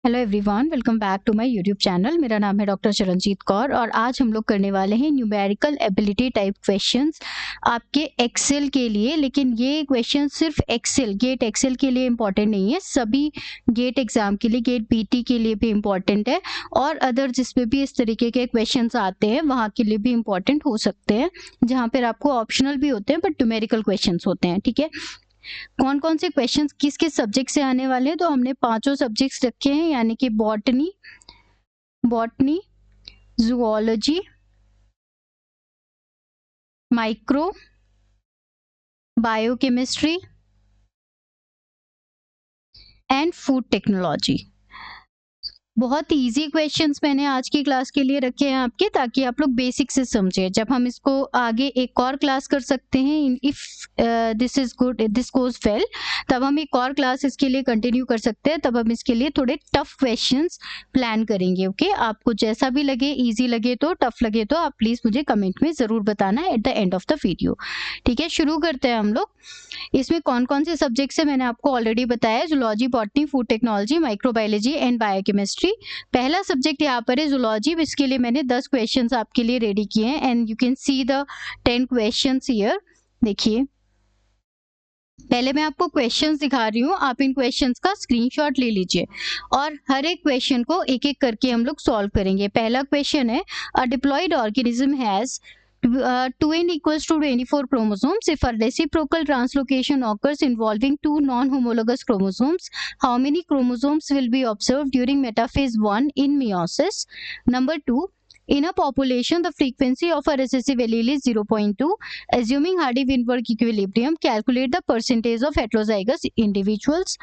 Hello everyone, welcome back to my YouTube channel. मेरा नाम है डॉक्टर चरणजीत कौर और आज हम लोग करने वाले हैं न्यूमेरिकल एबिलिटी टाइप क्वेश्चंस आपके एक्सेल के लिए। लेकिन ये क्वेश्चन सिर्फ एक्सेल, गेट एक्सेल के लिए इम्पॉर्टेंट नहीं है, सभी गेट एग्जाम के लिए, गेट पीटी के लिए भी इम्पॉर्टेंट है और अदर जिसमें भी इस तरीके के क्वेश्चंस आते हैं वहाँ के लिए भी इम्पॉर्टेंट हो सकते हैं, जहाँ पर आपको ऑप्शनल भी होते हैं बट न्यूमेरिकल क्वेश्चंस होते हैं। ठीक है, कौन कौन से क्वेश्चंस किस किस सब्जेक्ट से आने वाले हैं, तो हमने पांचों सब्जेक्ट्स रखे हैं, यानी कि botany, zoology, micro, biochemistry and food technology. बहुत इजी क्वेश्चंस मैंने आज की क्लास के लिए रखे हैं आपके, ताकि आप लोग बेसिक से समझे। जब हम इसको आगे एक और क्लास कर सकते हैं, if this is good, this goes well, तब हम एक और क्लास इसके लिए कंटिन्यू कर सकते हैं। तब हम इसके लिए थोड़े टफ क्वेश्चंस प्लान करेंगे। ओके, आपको जैसा भी लगे, इजी लगे तो, टफ लगे तो आप प्लीज मुझे कमेंट में जरूर बताना at the end of the video. ठीक है, शुरू करते हैं हम लोग। इसमें कौन कौन से सब्जेक्ट्स है मैंने आपको ऑलरेडी बताया, zoology, botany, food technology, microbiology and biochemistry. पहला सब्जेक्ट यहाँ पर है जूलॉजी। इसके लिए मैंने 10 क्वेश्चंस आपके लिए रेडी किए हैं and you can see the 10 questions here. देखिए, पहले मैं आपको क्वेश्चंस दिखा रही हूँ, आप इन क्वेश्चंस का स्क्रीनशॉट ले लीजिए और हर एक क्वेश्चन को एक एक करके हम लोग सॉल्व करेंगे। पहला क्वेश्चन है, a diploid organism has 2n equals to 24 chromosomes. If a reciprocal translocation occurs involving two non-homologous chromosomes, how many chromosomes will be observed during metaphase 1 in meiosis? Number 2, in a population, the frequency of a recessive allele is 0.2. Assuming Hardy-Weinberg equilibrium, calculate the percentage of heterozygous individuals.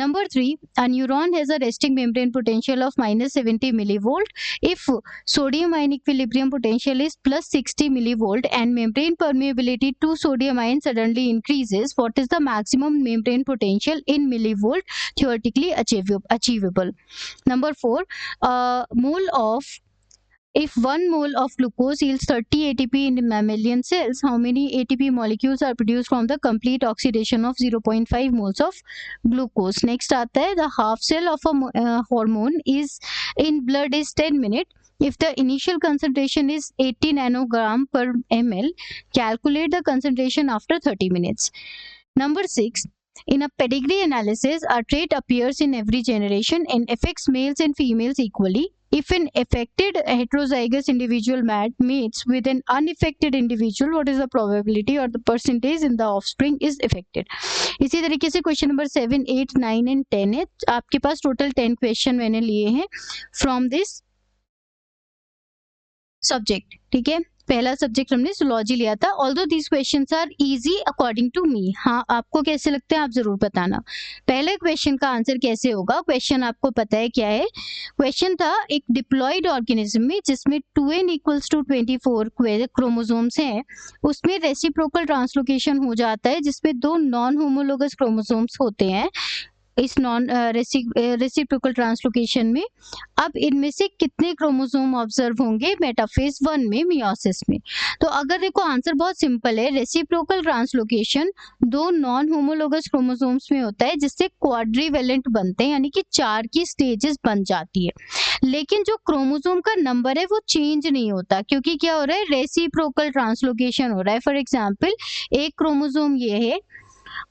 Number 3, a neuron has a resting membrane potential of minus 70 millivolt. If sodium ion equilibrium potential is plus 60 millivolt and membrane permeability to sodium ion suddenly increases, what is the maximum membrane potential in millivolt theoretically achievable? Number 4, if 1 mole of glucose yields 30 ATP in mammalian cells, how many ATP molecules are produced from the complete oxidation of 0.5 moles of glucose? Next आता है, the half cell of a hormone is in blood is 10 minutes. If the initial concentration is 80 nanogram per ml, calculate the concentration after 30 minutes. Number 6, in a pedigree analysis, a trait appears in every generation and affects males and females equally. If an affected heterozygous individual mates with an unaffected individual, what is the probability or the percentage in the offspring is affected? इसी तरीके से question number 7, 8, 9 and 10 है। आपके पास total 10 question मैंने लिए हैं from this subject. ठीक है, पहला सब्जेक्ट हमने जूलॉजी लिया था। Although these questions are easy according to me. हाँ, आपको कैसे लगते हैं आप जरूर बताना। पहले क्वेश्चन का आंसर कैसे होगा, क्वेश्चन आपको पता है क्या है। क्वेश्चन था एक डिप्लॉयड ऑर्गेनिज्म में जिसमें 2n equals to 24 क्रोमोसोम्स हैं, उसमें रेसिप्रोकल ट्रांसलोकेशन हो जाता है जिसमें 2 नॉन होमोलोगस क्रोमोसोम्स होते हैं इस नॉन रेसिप्रोकल ट्रांसलोकेशन में। अब इनमें से कितने क्रोमोसोम ऑब्जर्व होंगे मेटाफेज 1 में, मियोसिस में? तो अगर देखो, आंसर बहुत सिंपल है। Reciprocal translocation 2 non homologous chromosomes में होता है जिससे क्वाड्रीवेलेंट बनते हैं, यानी कि 4 की स्टेजेस बन जाती है। लेकिन जो क्रोमोसोम का नंबर है वो चेंज नहीं होता, क्योंकि क्या हो रहा है, रेसिप्रोकल ट्रांसलोकेशन हो रहा है। फॉर एग्जाम्पल, एक क्रोमोसोम ये है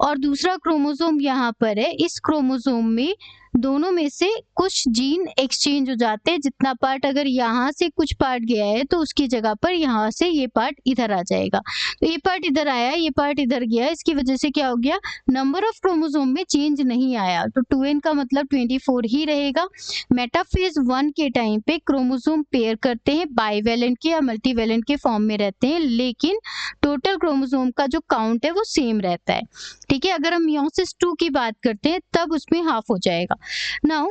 और दूसरा क्रोमोसोम यहाँ पर है। इस क्रोमोसोम में दोनों में से कुछ जीन एक्सचेंज हो जाते हैं। जितना पार्ट अगर यहाँ से कुछ पार्ट गया है तो उसकी जगह पर यहाँ से ये पार्ट इधर आ जाएगा। तो ये पार्ट इधर आया, ये पार्ट इधर गया, इसकी वजह से क्या हो गया, नंबर ऑफ क्रोमोसोम में चेंज नहीं आया। तो 2n का मतलब 24 ही रहेगा। मेटाफेज 1 के टाइम पे क्रोमोसोम पेयर करते हैं, बाईवेलेंट के या मल्टीवेलेंट के फॉर्म में रहते हैं, लेकिन टोटल क्रोमोसोम का जो काउंट है वो सेम रहता है। ठीक है, अगर हम मियोसिस 2 की बात करते हैं तब उसमें हाफ हो जाएगा। नाउ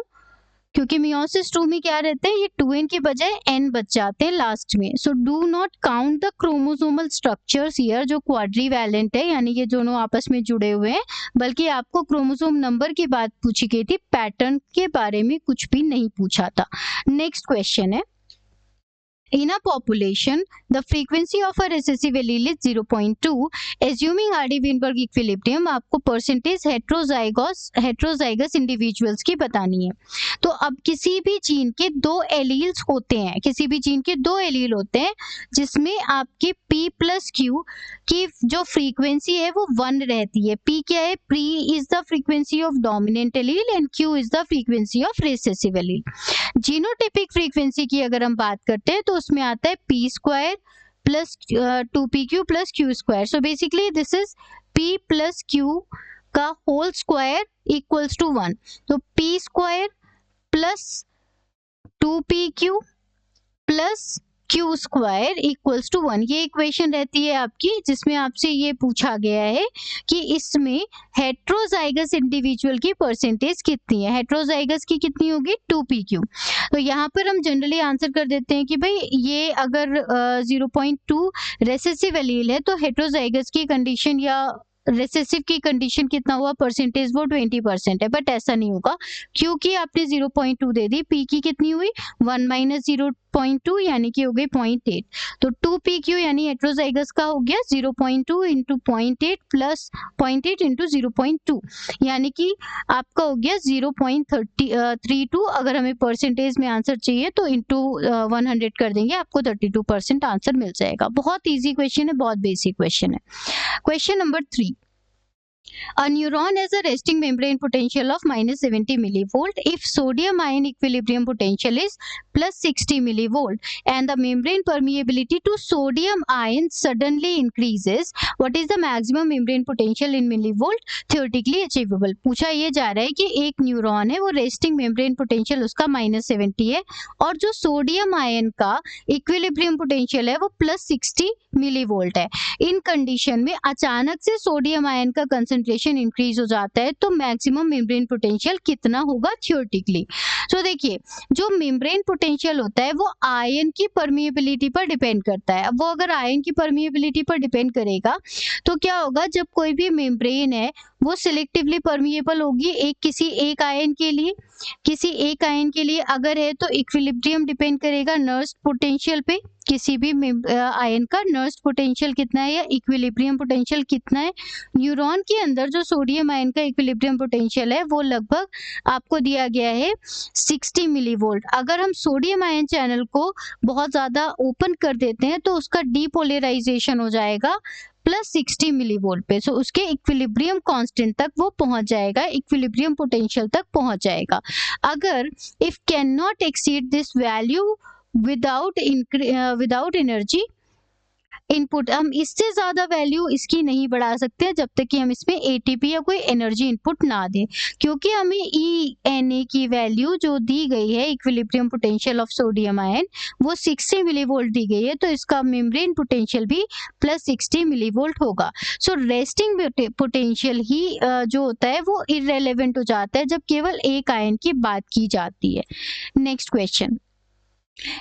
क्योंकि मियोसिस 2 में क्या रहते हैं, ये 2n के बजाय n बच जाते हैं लास्ट में। So do not count the chromosomal structures here, जो क्वाड्रीवैलेंट है, यानी ये दोनों आपस में जुड़े हुए हैं, बल्कि आपको क्रोमोसोम नंबर की बात पूछी गई थी, पैटर्न के बारे में कुछ भी नहीं पूछा था। नेक्स्ट क्वेश्चन है, In a population, the frequency of a recessive allele is 0.2. Assuming Hardy-Weinberg equilibrium, आपको परसेंटेज हेट्रोजाइगस इंडिविजुअल्स की बतानी है। तो अब किसी भी जीन के दो एलील्स होते हैं, किसी भी जीन के दो एलील होते हैं जिसमें आपके P प्लस Q की जो फ्रीक्वेंसी है वो 1 रहती है। P क्या है? P is the frequency of dominant allele and Q is the frequency of recessive allele. Genotypic frequency की अगर हम बात करते हैं तो उसमें आता है P square plus 2PQ plus Q square. So basically this is P plus Q का होल स्क्वायर इक्वल्स टू 1। तो P square plus 2PQ plus Q square equals to 1, ये इक्वेशन रहती है आपकी, जिसमें आपसे ये पूछा गया है कि इसमें हेट्रोजाइगस इंडिविजुअल की परसेंटेज कितनी है। हेट्रोजाइगस की कितनी होगी? 2PQ। तो यहाँ पर हम जनरली आंसर कर देते हैं कि भाई ये अगर 0.2 रेसेसिव एलील है तो हेट्रोजाइगस की कंडीशन या रेसेसिव की कंडीशन कितना हुआ परसेंटेज, वो 20% है। बट ऐसा नहीं होगा क्योंकि आपने 0.2 दे दी। P की कितनी हुई? 1 माइनस 0.2 यानी कि हो गई 0.8। तो 2PQ यानी हेट्रोजाइगस का हो गया 0.2 इंटू 0.8 प्लस 0.8 इंटू 0.2 यानी कि आपका हो गया 0.32। अगर हमें परसेंटेज में आंसर चाहिए तो इंटू 100 कर देंगे, आपको 32% आंसर मिल जाएगा। बहुत ईजी क्वेश्चन है, बहुत बेसिक क्वेश्चन है। Question number 3. A neuron has a resting membrane potential of minus 70 millivolt if sodium ion equilibrium potential is plus 60 millivolt and the membrane permeability to sodium ion suddenly increases. What is the maximum membrane potential in millivolt theoretically achievable? पूछा ये जा रहा है कि एक neuron है, वो resting membrane potential उसका माइनस 70 है और जो सोडियम आयन का इक्विलिब्रियम पोटेंशियल है वो प्लस 60 मिलीवोल्ट है। इन कंडीशन में अचानक से सोडियम आयन का कंसंट्रेशन इंक्रीज हो जाता है तो मैक्सिमम मेम्ब्रेन पोटेंशियल कितना होगा थियोरेटिकली? तो देखिए, जो मेम्ब्रेन पोटेंशियल होता है वो आयन की परमिएबिलिटी पर डिपेंड करता है। अब वो अगर आयन की परमिएबिलिटी पर डिपेंड करेगा तो क्या होगा, जब कोई भी मेम्ब्रेन है वो सिलेक्टिवली परमिएबल होगी किसी एक आयन के लिए, किसी एक आयन के लिए अगर है तो इक्विलिब्रियम डिपेंड करेगा नर्स्ड पोटेंशियल पे। किसी भी आयन का नर्स्ड पोटेंशियल कितना है या इक्विलिब्रियम पोटेंशियल कितना है। न्यूरॉन के अंदर जो सोडियम आयन का इक्विलिब्रियम पोटेंशियल है वो लगभग आपको दिया गया है 60 मिलीवोल्ट। अगर हम सोडियम आयन चैनल को बहुत ज्यादा ओपन कर देते हैं तो उसका डीपोलराइजेशन हो जाएगा प्लस 60 मिलीवोल्ट पे। सो उसके इक्विलिब्रियम कांस्टेंट तक वो पहुंच जाएगा, इक्विलिब्रियम पोटेंशियल तक पहुंच जाएगा। अगर if can not exceed this value without energy input, हम इससे ज्यादा वैल्यू इसकी नहीं बढ़ा सकते जब तक कि हम इसमें एटीपी या कोई एनर्जी इनपुट ना दें, क्योंकि हमें ENA की वैल्यू जो दी गई है equilibrium potential of sodium ion वो 60 मिलीवोल्ट दी गई है, तो इसका मेम्ब्रेन पोटेंशियल भी प्लस 60 मिलीवोल्ट होगा। सो रेस्टिंग पोटेंशियल ही जो होता है वो इररेलेवेंट हो जाता है जब केवल एक आयन की बात की जाती है। Next question,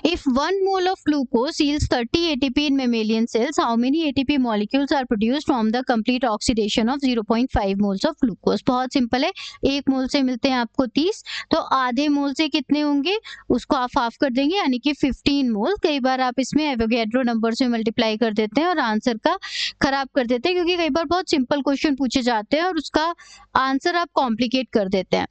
if 1 mole of glucose yields 30 ATP in mammalian cells, how many ATP molecules are produced from the complete oxidation of 0.5 moles of glucose? बहुत सिंपल है, 1 मोल से मिलते हैं आपको 30, तो आधे मोल से कितने होंगे उसको आप हाफ कर देंगे यानी कि 15 मोल। कई बार आप इसमें एवोगैड्रो नंबर से मल्टीप्लाई कर देते हैं और आंसर का खराब कर देते हैं, क्योंकि कई बार बहुत सिंपल क्वेश्चन पूछे जाते हैं और उसका आंसर आप कॉम्प्लिकेट कर देते हैं।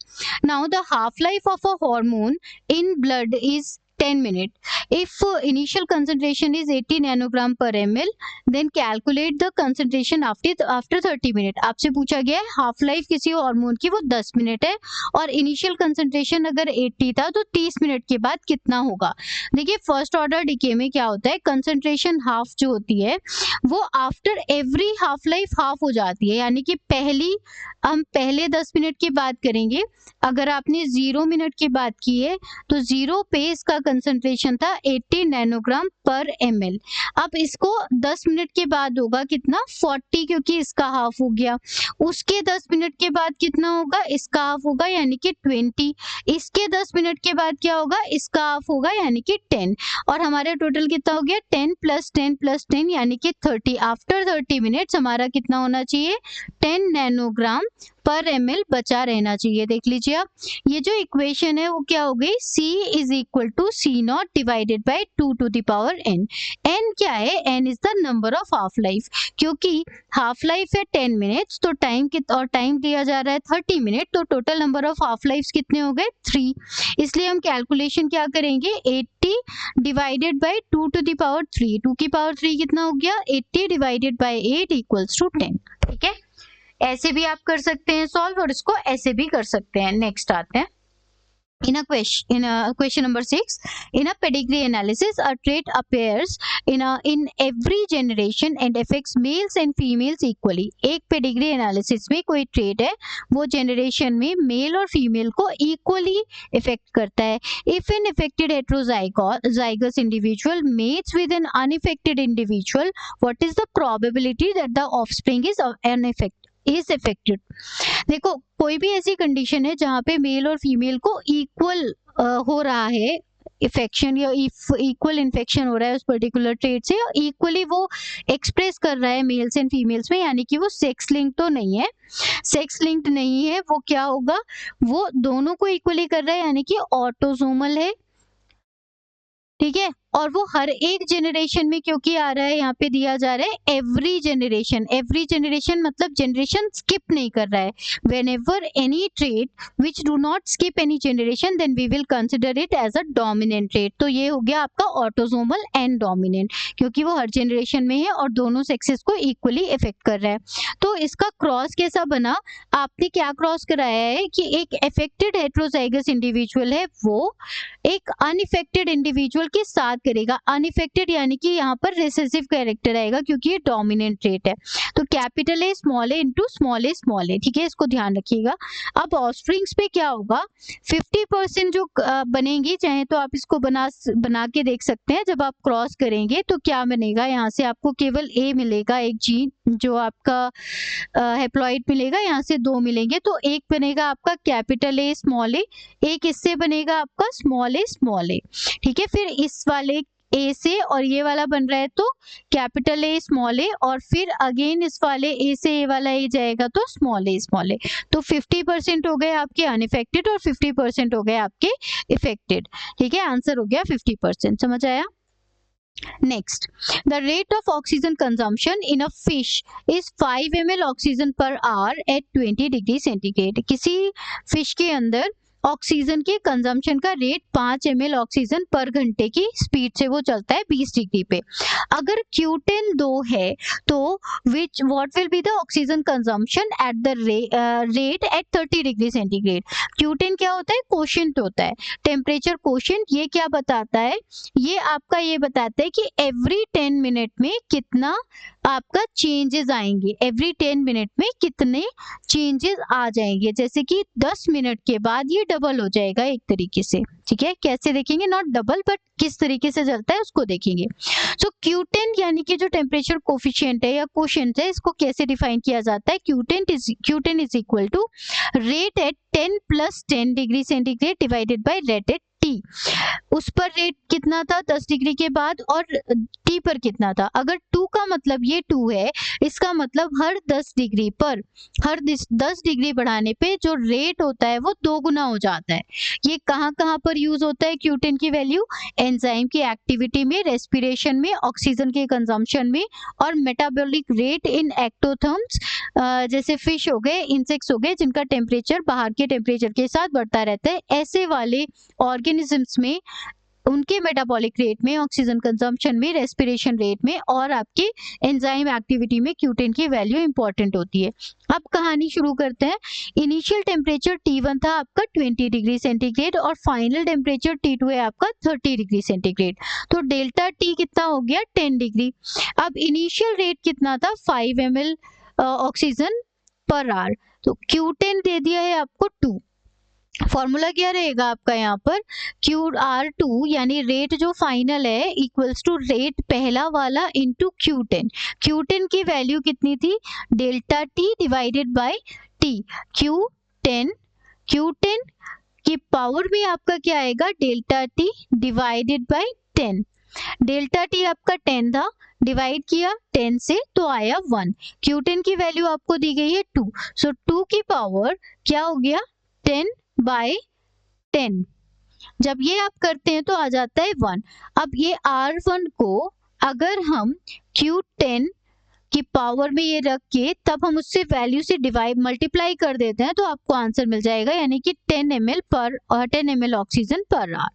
Now the half life of a hormone in blood is 10 minutes. If initial concentration is 80 nanogram per ml, then calculate the concentration after 30 minutes. आपसे पूछा गया है हाफ लाइफ किसी हार्मोन की वो 10 मिनट है और इनिशियल कंसंट्रेशन अगर 80 था तो 30 मिनट के बाद कितना होगा। देखिए, फर्स्ट ऑर्डर डीके में क्या होता है, कंसंट्रेशन हाफ जो होती है वो after every half life half हो जाती है, यानी कि हम पहले 10 मिनट की बात करेंगे। अगर आपने 0 मिनट की बात की है तो 0 पे इसका कंसंट्रेशन था 80 नैनोग्राम पर ml। अब इसको 10 मिनट के बाद होगा कितना, 40, क्योंकि इसका हाफ हो गया। उसके 10 मिनट के बाद कितना होगा, इसका हाफ होगा यानी कि 20। इसके 10 मिनट के बाद क्या होगा, इसका हाफ होगा यानी कि 10। और हमारा टोटल कितना हो गया, 10 प्लस 10 प्लस 10 यानी कि 30। आफ्टर 30 मिनट्स हमारा कितना होना चाहिए, 10 नैनोग्राम पर ml बचा रहना चाहिए। देख लीजिए आप, ये जो इक्वेशन है वो क्या हो गई, C is equal to C0 divided by 2 to the power n। n क्या है, n is the number of half life, क्योंकि हाफ लाइफ है 10 मिनट्स, तो टाइम दिया जा रहा है 30 मिनट, तो total number of half life कितने हो गए, 3। इसलिए हम कैलकुलेशन क्या करेंगे, 80 divided by 2 to the power 3, 2 की पावर 3 कितना हो गया, 80 डिवाइडेड बाई 8 इक्वल्स टू 10। ठीक है, ऐसे भी आप कर सकते हैं सॉल्व, और इसको ऐसे भी कर सकते हैं। नेक्स्ट आते हैं, in question number 6, in a pedigree analysis a trait appears in every generation and affects males and females equally। एक pedigree analysis में कोई trait है वो generation में male और female को equally affect करता है। If an affected heterozygous individual mates with an unaffected individual, what is the probability that the offspring is affected? देखो, कोई भी ऐसी कंडीशन है जहाँ पे मेल और फीमेल को इक्वल हो रहा है इफेक्शन, या इक्वल इन्फेक्शन हो रहा है उस पर्टिकुलर ट्रेट से, इक्वली वो एक्सप्रेस कर रहा है मेल्स एंड फीमेल्स में, यानी कि वो सेक्स लिंक तो नहीं है, सेक्स लिंक्ड नहीं है, वो क्या होगा, वो दोनों को इक्वली कर रहा है, यानी कि ऑटोसोमल है। ठीक है, और वो हर एक जनरेशन में क्योंकि आ रहा है, यहाँ पे दिया जा रहा है एवरी जनरेशन मतलब जनरेशन स्किप नहीं कर रहा है। whenever any trait which do not skip any generation then we will consider it as a dominant trait। तो ये हो गया आपका ऑटोसोमल एंड डोमिनेंट, क्योंकि वो हर जनरेशन में है और दोनों सेक्सेस को इक्वली इफेक्ट कर रहा है। तो इसका क्रॉस कैसा बना, आपने क्या क्रॉस कराया है कि एक अफेक्टेड हेटेरोजाइगस इंडिविजुअल है वो एक अनइफेक्टेड इंडिविजुअल के साथ करेगा। अनइफेक्टेड यानी कि यहाँ पर रिसेसिव कैरेक्टर आएगा क्योंकि ये डोमिनेंट ट्रेट है। तो capital A small A into small A, ठीक है, इसको ध्यान रखिएगा। अब ऑफस्प्रिंग्स पे क्या होगा, 50% जो बनेंगी, चाहे तो आप इसको बना के देख सकते हैं। जब आप क्रॉस करेंगे तो क्या बनेगा, यहाँ से आपको केवल ए मिलेगा, एक जीन जो आपका हेप्लॉइड मिलेगा, यहाँ से 2 मिलेंगे, तो एक बनेगा आपका कैपिटल ए स्मॉल ए, एक इससे बनेगा आपका स्मॉल ए। ठीक है, फिर इस वाले ए से और ये वाला बन रहा है तो कैपिटल ए स्मॉल ए, और फिर अगेन इस वाले ए से ये वाला ए जाएगा तो स्मॉल ए। तो 50% हो गए आपके अनइफेक्टेड और 50% हो गए आपके इफेक्टेड। ठीक है, आंसर हो गया 50%। समझ आया? Next, the rate of oxygen consumption in a fish is 5 ml oxygen per hour at 20 degree centigrade. किसी फिश के अंदर ऑक्सीजन के कंजम्पशन का रेट 5 ml ऑक्सीजन पर घंटे की स्पीड से वो चलता है 20 डिग्री पे। अगर Q10 2 है तो what will be the oxygen consumption at the rate at 30 degree centigrade. Q10 क्या होता है, कोशेंट होता है, टेम्परेचर कोशेंट। ये क्या बताता है, ये आपका ये बताता है कि एवरी 10 मिनट में कितना आपका चेंजेस आएंगे, एवरी 10 मिनट में कितने चेंजेस आ जाएंगे। जैसे कि 10 मिनट के बाद ये डबल हो जाएगा एक तरीके से। ठीक है, कैसे देखेंगे, नॉट डबल बट किस तरीके से चलता है उसको देखेंगे। सो Q10 यानी कि जो टेम्परेचर कोफिशिएंट है या कोशेंट है, इसको कैसे डिफाइन किया जाता है, Q10 is equal to rate at 10 + 10 degree centigrade divided by rate at T। उस पर रेट कितना था 10 डिग्री के बाद, और T पर कितना था। अगर 2 का मतलब ये 2 है, इसका मतलब हर 10 डिग्री पर, हर 10 डिग्री बढ़ाने पे जो रेट होता है वो 2 गुना हो जाता है। ये कहाँ कहाँ पर यूज होता है Q10 की वैल्यू, एंजाइम की एक्टिविटी में, रेस्पिरेशन में, ऑक्सीजन के कंजम्पशन में, और मेटाबॉलिक रेट इन एक्टोथर्म्स, जैसे फिश हो गए, इंसेक्ट्स हो गए, जिनका टेम्परेचर बाहर के टेम्परेचर के साथ बढ़ता रहता है। ऐसे वाले ऑर्गेनिजम्स में उनके मेटाबॉलिक रेट में, ऑक्सीजन कंजम्पशन में, रेस्पिरेशन रेट में और आपके एंजाइम एक्टिविटी में Q10 की वैल्यू इंपॉर्टेंट होती है। अब कहानी शुरू करते हैं। इनिशियल टेम्परेचर T1 था आपका 20 डिग्री सेंटीग्रेड और फाइनल टेम्परेचर T2 है आपका 30 डिग्री सेंटीग्रेड। तो डेल्टा T कितना हो गया 10 डिग्री। अब इनिशियल रेट कितना था 5 ml ऑक्सीजन पर आवर, तो Q10 दे दिया है आपको 2। फॉर्मूला क्या रहेगा आपका यहाँ पर, QR2 यानी रेट जो फाइनल है इक्वल्स टू रेट पहला वाला इंटू Q10। Q10 की वैल्यू कितनी थी, delta T divided by T। Q10 की पावर में आपका क्या आएगा, delta T divided by 10। Delta T आपका 10 था, डिवाइड किया 10 से तो आया 1। Q10 की वैल्यू आपको दी गई है 2, सो 2 की पावर क्या हो गया 10/10। जब ये आप करते हैं तो आ जाता है 1। अब ये R1 को अगर हम Q10 की पावर में ये रख के तब हम उससे वैल्यू से डिवाइड मल्टीप्लाई कर देते हैं तो आपको आंसर मिल जाएगा, यानी कि 10 ml ऑक्सीजन पर आवर।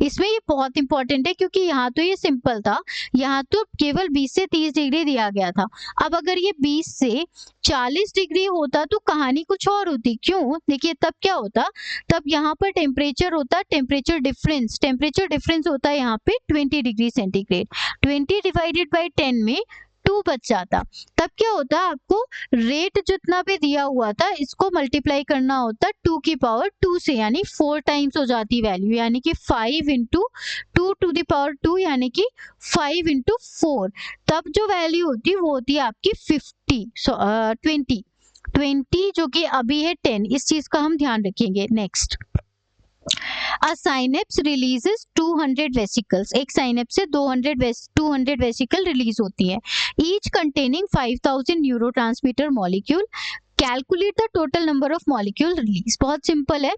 इसमें ये बहुत इंपॉर्टेंट है क्योंकि यहाँ तो ये सिंपल था, यहाँ तो केवल 20 से 30 डिग्री दिया गया था। अब अगर ये 20 से 40 डिग्री होता तो कहानी कुछ और होती। क्यों? देखिए तब क्या होता, तब यहाँ पर टेम्परेचर होता, टेम्परेचर डिफरेंस होता है यहाँ पे 20 डिग्री सेंटीग्रेड। 20 डिवाइडेड बाई 10 में 2 बच जाता। तब क्या होता, आपको रेट जितना भी दिया हुआ था इसको मल्टीप्लाई करना होता 2 की पावर 2 से, यानी 4 टाइम्स हो जाती वैल्यू, यानी कि 5 इंटू 2 टू द पावर 2, यानी कि 5 इंटू 4। तब जो वैल्यू होती वो होती है आपकी 20 जो कि अभी है 10। इस चीज का हम ध्यान रखेंगे। Next, A synapse releases 200 vesicles. एक synapse से 200 वेसिकल रिलीज होती है, each containing 5000 neurotransmitter molecule. Calculate the total number of molecule release. बहुत सिंपल है,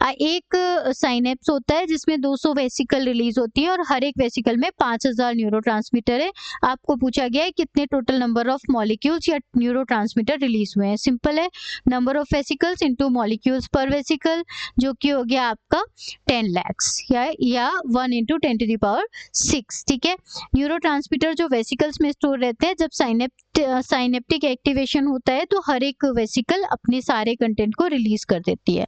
एक साइनेप्स होता है जिसमें 200 वेसिकल रिलीज होती है और हर एक वेसिकल में 5000 न्यूरोट्रांसमीटर है। आपको पूछा गया है कितने टोटल नंबर ऑफ मॉलिक्यूल्स या न्यूरोट्रांसमीटर रिलीज हुए हैं। सिंपल है, number of vesicles into molecules पर वेसिकल, जो कि हो गया आपका 10 lakhs या 1 इंटू 10 टू द पावर 6। ठीक है, न्यूरोट्रांसमीटर जो वेसिकल्स में स्टोर रहते हैं, जब साइनेप्टिक एक्टिवेशन होता है तो हर एक वेसिकल अपने सारे कंटेंट को रिलीज कर देती है।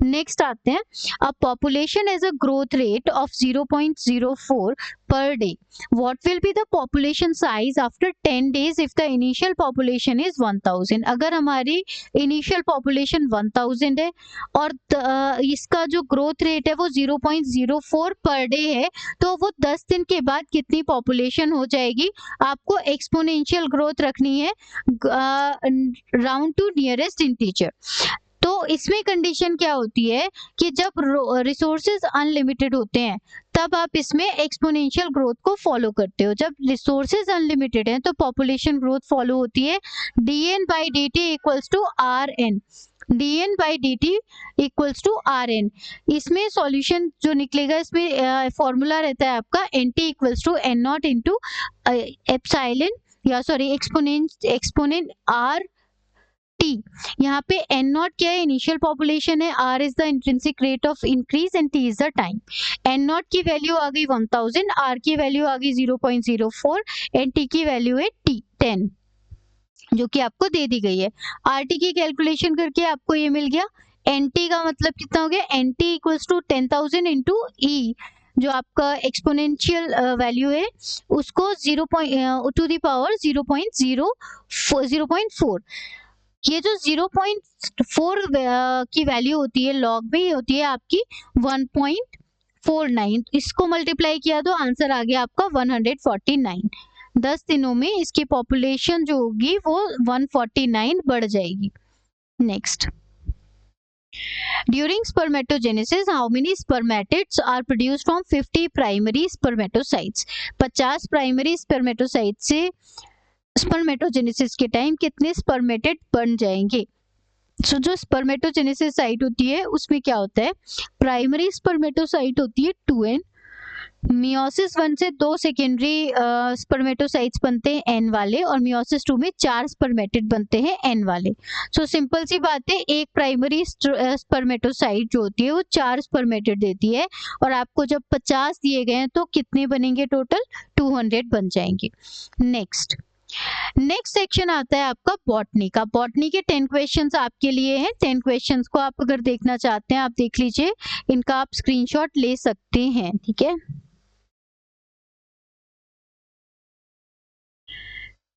नेक्स्ट आते हैं, a population has a growth rate of 0.04 per day. What will be the population size after 10 days if the initial population is 1000? अगर हमारी initial population 1000 है और इसका जो ग्रोथ रेट है वो 0.04 पर डे है, तो वो 10 दिन के बाद कितनी पॉपुलेशन हो जाएगी? आपको एक्सपोनेंशियल ग्रोथ रखनी है राउंड टू नियरेस्ट इंटीजर। तो इसमें कंडीशन क्या होती है कि जब रिसोर्सेज अनलिमिटेड होते हैं तब आप इसमें एक्सपोनेंशियल ग्रोथ को फॉलो करते हो। जब रिसोर्सेज अनलिमिटेड हैं तो पॉपुलेशन ग्रोथ फॉलो होती है dn/dt equals to rn। dn/dt equals to rn। इसमें सॉल्यूशन जो निकलेगा, इसमें फॉर्मूला रहता है आपका nt equals to n0 into epsilon या सॉरी एक्सपोनेंट r t। यहाँ पे n0 क्या है? इनिशियल पॉपुलेशन है, r is the intrinsic rate of increase and t is the time. n0 की वैल्यू आ गई 1000, r की वैल्यू आ गई 0.04 एंड t की वैल्यू है 10 जो कि आपको दे दी गई है। rt की कैलकुलेशन करके आपको ये मिल गया। nt का मतलब कितना हो गया? nt equals to 10,000 into e, जो आपका एक्सपोनेंशियल वैल्यू है उसको 0 टू द पावर 0.4। ये जो 0.4 की वैल्यू होती है लॉग में होती है आपकी 1.49। इसको मल्टीप्लाई किया तो आंसर आ गया आपका 149। 10 दिनों में इसकी पॉपुलेशन जो होगी वो 149 बढ़ जाएगी। Next, during spermatogenesis how many spermatids are produced from 50 primary spermatocytes. 50 primary spermatocyte से स्पर्मेटोजेनेसिस के टाइम कितने स्पर्मेटिड बन जाएंगे? सो जो स्पर्मेटोजेनेसिस साइट होती है उसमें क्या होता है, प्राइमरी स्पर्मेटोसाइट होती है 2n, मियोसिस 1 से 2 सेकेंडरी स्पर्मेटोसाइट्स बनते हैं n वाले, और मियोसिस 2 में 4 स्पर्मेटिड बनते हैं n वाले। सो सिंपल सी बात है, एक प्राइमरी स्पर्मेटोसाइट जो होती है वो 4 स्पर्मेटिड देती है, और आपको जब 50 दिए गए हैं तो कितने बनेंगे? टोटल 200 बन जाएंगे। नेक्स्ट सेक्शन आता है आपका बॉटनी का। बॉटनी के 10 क्वेश्चंस आपके लिए हैं। 10 क्वेश्चंस को आप अगर देखना चाहते हैं आप देख लीजिए, इनका आप स्क्रीनशॉट ले सकते हैं। ठीक है,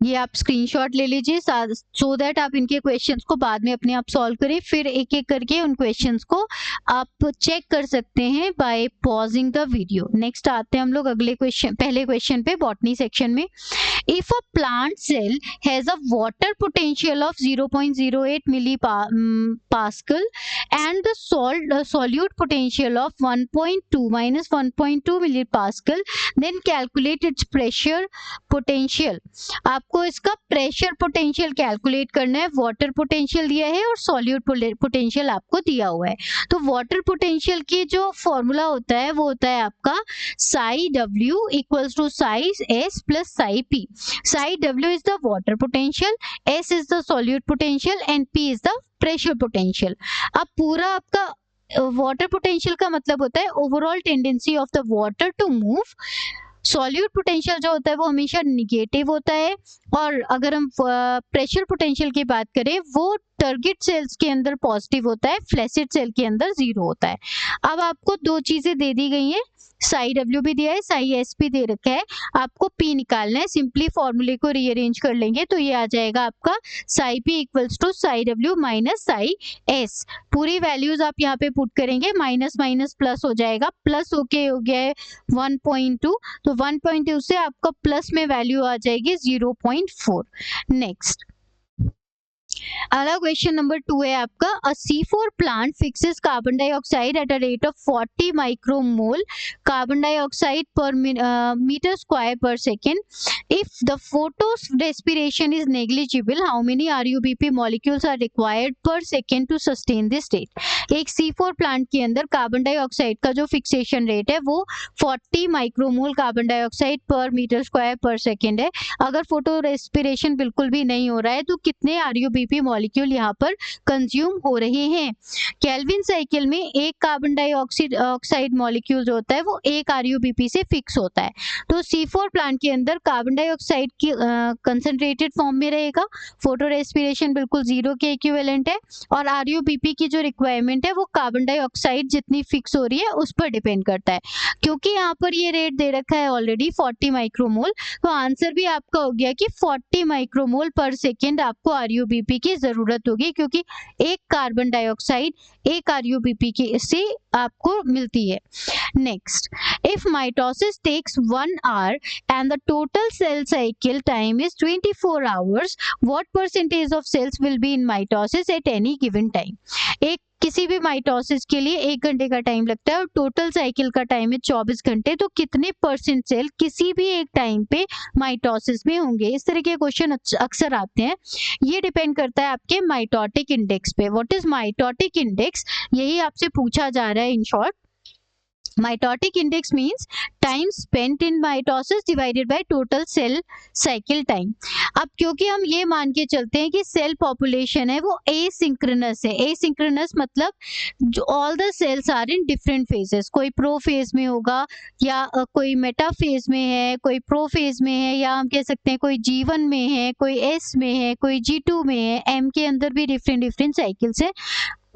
ये आप स्क्रीनशॉट ले लीजिए सो दैट आप इनके क्वेश्चंस को बाद में अपने आप सॉल्व करें, फिर एक एक करके उन क्वेश्चंस को आप चेक कर सकते हैं by pausing the video. Next आते हैं हम लोग अगले क्वेश्चन, पहले क्वेश्चन पे बॉटनी सेक्शन में। If a plant cell has a water potential of 0.08 milli pascal and the solute potential of 1.2 minus 1.2 milliPascal, then calculate its pressure potential। आपको इसका प्रेशर पोटेंशियल कैलकुलेट करना है। वाटर पोटेंशियल दिया है और solute potential आपको दिया हुआ है। तो वाटर पोटेंशियल की जो फॉर्मूला होता है वो होता है आपका psi W equals to psi S plus psi P। Psi W is the water potential, S is the solute potential and P is the pressure potential. अब पूरा आपका वाटर पोटेंशियल का मतलब होता है overall tendency of the water to move. Solute potential जो होता है वो हमेशा निगेटिव होता है, और अगर हम प्रेशर पोटेंशियल की बात करें वो टारगेट सेल्स के अंदर पॉजिटिव होता है, फ्लैसिड सेल के अंदर 0 होता है। अब आपको दो चीजें दे दी गई हैं, साई W भी दिया है, साई S भी दे रखा है, आपको P निकालना है। सिंपली फॉर्मूले को रीअरेंज कर लेंगे तो ये आ जाएगा आपका psi P equals to psi W minus psi S। पूरी वैल्यूज आप यहाँ पे पुट करेंगे, माइनस माइनस प्लस हो जाएगा, प्लस होके हो गया है 1.2, तो 1.2 से आपका प्लस में वैल्यू आ जाएगी 0.4। नेक्स्ट अगला क्वेश्चन नंबर 2 है आपका, a C4 plant fixes carbon dioxide at a rate of 40 micromole carbon dioxide per metre square per second. If the photorespiration is negligible, how many RUBP molecules are required per second to sustain this state. एक C4 plant के अंदर carbon dioxide का जो fixation rate है वो 40 micromole carbon dioxide per metre square per second है। अगर photo respiration बिल्कुल भी नहीं हो रहा है तो कितने RUBP मॉलिक्यूल यहाँ पर कंज्यूम हो रहे हैं। केल्विन साइकिल में एक कार्बन डाइऑक्साइड मॉलिक्यूल जो होता है वो एक RUBP से फिक्स होता है। तो C4 प्लांट के अंदर कार्बन डाइऑक्साइड की कंसंट्रेटेड फॉर्म में रहेगा, फोटो रेस्पिरेशन बिल्कुल 0 के इक्विवेलेंट है, और RUBP की जो रिक्वायरमेंट है वो कार्बन डाइऑक्साइड जितनी फिक्स हो रही है उस पर डिपेंड करता है। क्योंकि यहाँ पर ये रेट दे रखा है ऑलरेडी 40 माइक्रोमोल, तो आंसर भी आपका हो गया कि 40 माइक्रोमोल पर सेकेंड आपको RUBP की जरूरत होगी, क्योंकि एक कार्बन डाइऑक्साइड एक RUBP के से आपको मिलती है। Next, if mitosis takes 1 hour and the total cell cycle time is 24 hours, what percentage of cells will be in mitosis at any given time। एक किसी भी माइटोसिस के लिए 1 घंटे का टाइम लगता है और टोटल साइकिल का टाइम है 24 घंटे, तो कितने परसेंट सेल किसी भी एक टाइम पे माइटोसिस में होंगे। इस तरह के क्वेश्चन अक्सर आते हैं। ये डिपेंड करता है आपके माइटोटिक इंडेक्स पे। व्हाट इज माइटोटिक इंडेक्स, यही आपसे पूछा जा रहा है in short. Mitotic index means time spent in mitosis divided by total cell cycle time। अब क्योंकि हम ये मान के चलते हैं कि सेल पॉपुलेशन है वो एसिंक्रोनस है। एसिंक्रोनस मतलब all the cells are in different phases, कोई प्रो फेज में होगा या कोई मेटा फेज में है, कोई प्रो फेज में है, या हम कह सकते हैं कोई G1 में है, कोई S में है, कोई G2 में है, M के अंदर भी डिफरेंट डिफरेंट साइकिल्स है।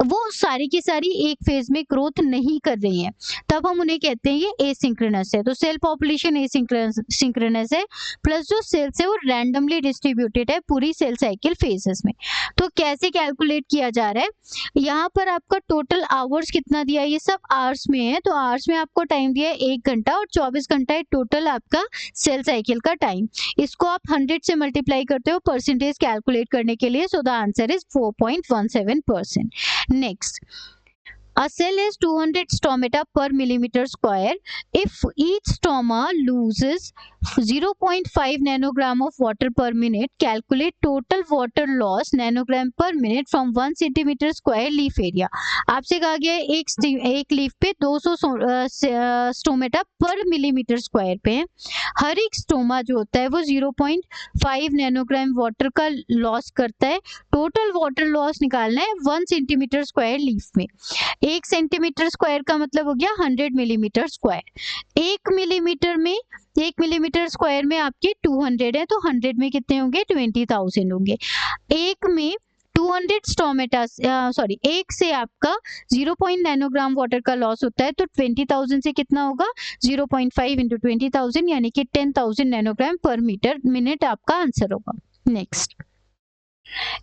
वो सारी की सारी एक फेज में ग्रोथ नहीं कर रही है, तब हम उन्हें कहते हैं ये एसिंक्रोनस है। तो सेल पॉपुलेशन एसिंक्रोनस है, प्लस जो सेल्स है वो रैंडमली डिस्ट्रीब्यूटेड है पूरी सेल साइकिल फेजेस में। तो कैसे कैलकुलेट किया जा रहा है, यहाँ पर आपका टोटल आवर्स कितना दिया है, ये सब आवर्स में है, तो आवर्स में आपको टाइम दिया है 1 घंटा और 24 घंटा है टोटल आपका सेल साइकिल का टाइम। इसको आप 100 से मल्टीप्लाई करते हो परसेंटेज कैलकुलेट करने के लिए, so the answer is 4.17%। Next, a cell has 200 stomata per millimeter square. If each stoma loses 0.5 nanogram of water per minute, calculate total water loss nanogram per minute from 1 centimeter square leaf area। आपसे कहा गया है एक leaf पे 200 stomata पर millimetre square पे है। हर एक स्टोमा जो होता है वो 0.5 नैनोग्राम वाटर का लॉस करता है। टोटल वाटर लॉस निकालना है 1 सेंटीमीटर स्क्वायर लीफ में। 1 सेंटीमीटर स्क्वायर का मतलब हो गया 100 मिलीमीटर स्क्वायर। 1 मिलीमीटर स्क्वायर में आपके 200 है, तो 100 में कितने होंगे 20,000 होंगे। एक में 200 स्टोमेटा सॉरी 1 से आपका 0 नैनोग्राम वाटर का लॉस होता है, तो 20,000 से कितना होगा 0.5 इंटू 20,000 यानी कि 10,000 नैनोग्राम पर मीटर मिनट आपका आंसर होगा। Next,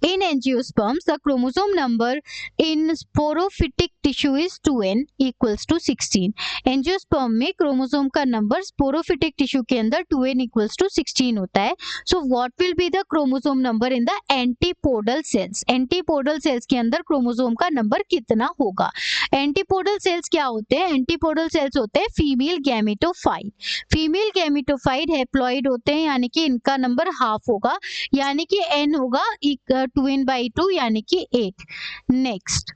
in angiosperms the chromosome number in sporophytic tissue is 2n equals to 16। Angiosperm में क्रोमोसोम का नंबर स्पोरोफिटिक टिश्यू के अंदर 2n equals to 16 होता है। So what will be the chromosome number in the antipodal cells? Antipodal cells के अंदर chromosome का number कितना होगा? एंटीपोडल सेल्स क्या होते हैं? एंटीपोडल सेल्स होते हैं female gametophyte. Female gametophyte haploid होते हैं, यानी कि इनका नंबर हाफ होगा, यानी कि n होगा 2n/2 यानी कि 8। नेक्स्ट,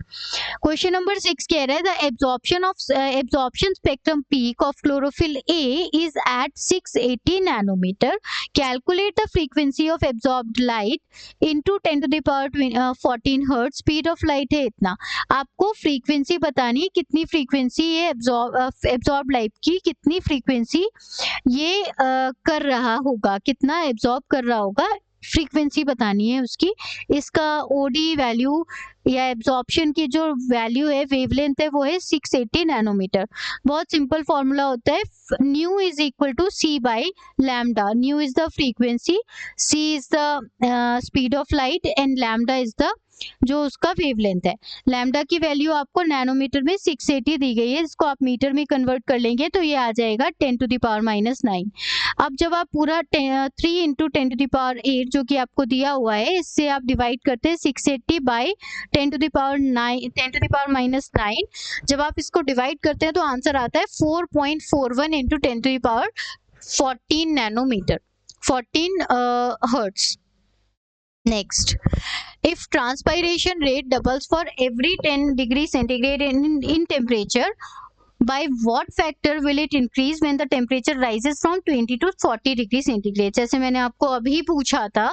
क्वेश्चन नंबर 6 कह रहा है the absorption spectrum peak of chlorophyll a is at 680 nanometer. Calculate the frequency of absorbed light into 10⁻14 hertz. Speed of light है इतना, आपको फ्रीक्वेंसी बतानी है कितनी फ्रीक्वेंसी ये एब्जॉर्ब लाइट की कितनी फ्रीक्वेंसी ये कर रहा होगा, कितना एब्जॉर्ब कर रहा होगा, फ्रीक्वेंसी बतानी है उसकी। इसका ओडी वैल्यू या एब्जॉर्प्शन की जो वैल्यू है, वेवलेंथ है, वो है 680 नैनोमीटर। बहुत सिंपल फॉर्मूला होता है, nu is equal to c by lambda. Nu is the frequency, c is the speed of light and lambda is the जो उसका वेवलेंथ है। लैम्डा की वैल्यू आपको नैनोमीटर में 680 दी गई है, इसको आप मीटर में कन्वर्ट कर लेंगे तो ये आ जाएगा 10⁻⁹। अब जब आप पूरा 3 इंटू 10⁸ जो कि आपको दिया हुआ है, इससे आप डिवाइड करते हैं 680 बाई 10⁻⁹। जब आप इसको डिवाइड करते हैं तो आंसर आता है 4.41 into 10⁻14 nanometer, 14 hertz. Next, if transpiration rate doubles for every 10 degrees centigrade in temperature, by what factor will it increase when the temperature rises from 20 to 40 degree centigrade? जैसे मैंने आपको अभी पूछा था,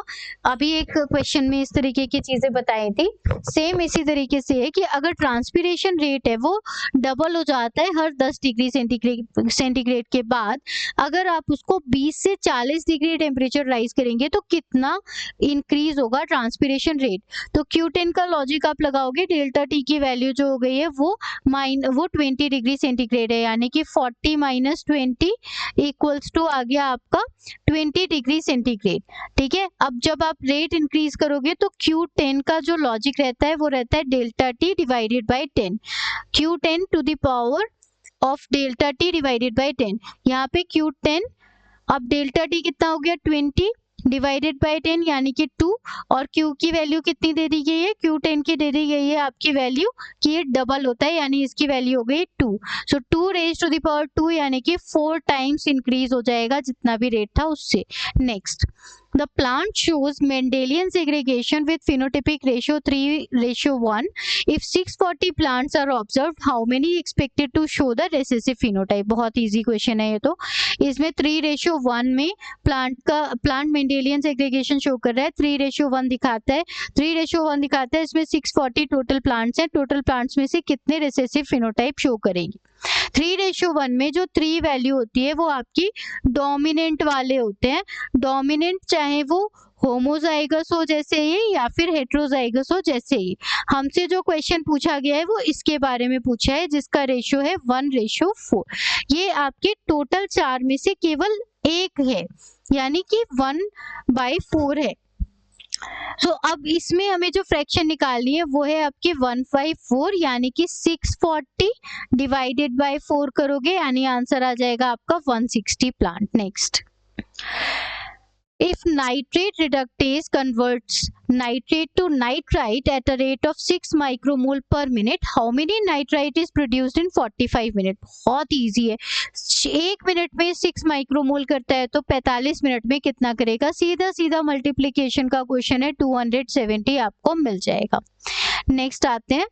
अभी एक क्वेश्चन में इस तरीके की चीजें बताई थी, सेम इसी तरीके से है कि अगर ट्रांसपिरेशन रेट है वो डबल हो जाता है हर 10 डिग्री सेंटीग्रेड के बाद, अगर आप उसको 20 से 40 डिग्री टेम्परेचर राइज करेंगे तो कितना इंक्रीज होगा ट्रांसपिरेशन रेट? तो Q10 का लॉजिक आप लगाओगे, डेल्टा टी की वैल्यू जो हो गई है वो 20 डिग्री सेंटीग्रेड है, यानी कि 40 माइनस 20 इक्वल्स टू आ गया आपका 20 डिग्री सेंटीग्रेड। ठीक है, अब जब आप रेट इंक्रीज करोगे तो Q10 का जो लॉजिक रहता है वो रहता है delta T divided by 10, Q10 to the power of delta T divided by 10। यहाँ पे Q10, अब डेल्टा टी कितना हो गया 20 डिवाइडेड बाय 10 यानी कि 2, और Q की वैल्यू कितनी दे दी गई है, Q10 की दे दी गई है आपकी वैल्यू कि ये डबल होता है, यानी इसकी वैल्यू हो गई 2। सो 2 रेज टू द पावर 2 यानी कि 4 टाइम्स इंक्रीज हो जाएगा जितना भी रेट था उससे। Next, the plant shows Mendelian segregation with phenotypic ratio 3:1. If 640 plants are observed, how many expected to show the recessive phenotype? बहुत easy question है ये तो। इसमें 3:1 में प्लांट मेंडेलियन सेग्रीगेशन शो कर रहा है, 3:1 दिखाता है, 3:1 दिखाता है, इसमें 640 टोटल प्लांट्स हैं, टोटल प्लांट्स में से कितने रिसेसिव फिनोटाइप शो करेंगे? 3:1 में जो 3 वैल्यू होती है वो आपकी डोमिनेंट वाले होते हैं। डोमिनेंट चाहे वो होमोजाइगस हो जैसे ये या फिर हेट्रोजाइगस हो जैसे ये। हमसे जो क्वेश्चन पूछा गया है वो इसके बारे में पूछा है, जिसका रेशियो है 1:4। ये आपके टोटल 4 में से केवल एक है, यानी कि 1/4 है। सो अब इसमें हमें जो फ्रैक्शन निकालनी है वो है आपकी 1/4, यानी कि 640 डिवाइडेड बाय 4 करोगे, यानी आंसर आ जाएगा आपका 160 plant. Next, if nitrate reductase converts nitrate to nitrite at a rate of 6 micromole per minute, how many nitrite is produced in 45 minutes? बहुत इजी है, 1 मिनट में 6 माइक्रोमोल करता है तो 45 मिनट में कितना करेगा? सीधा सीधा मल्टीप्लीकेशन का क्वेश्चन है, 270 आपको मिल जाएगा। नेक्स्ट आते हैं,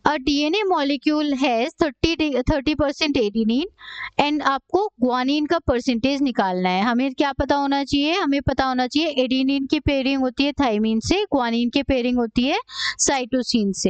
a DNA molecule has 30% adenine and आपको ग्वानिन का परसेंटेज निकालना है। हमें क्या पता होना चाहिए, हमें पता होना चाहिए एडेनिन की पेयरिंग होती है थाइमिन से, ग्वानिन की पेयरिंग होती है साइटोसिन से।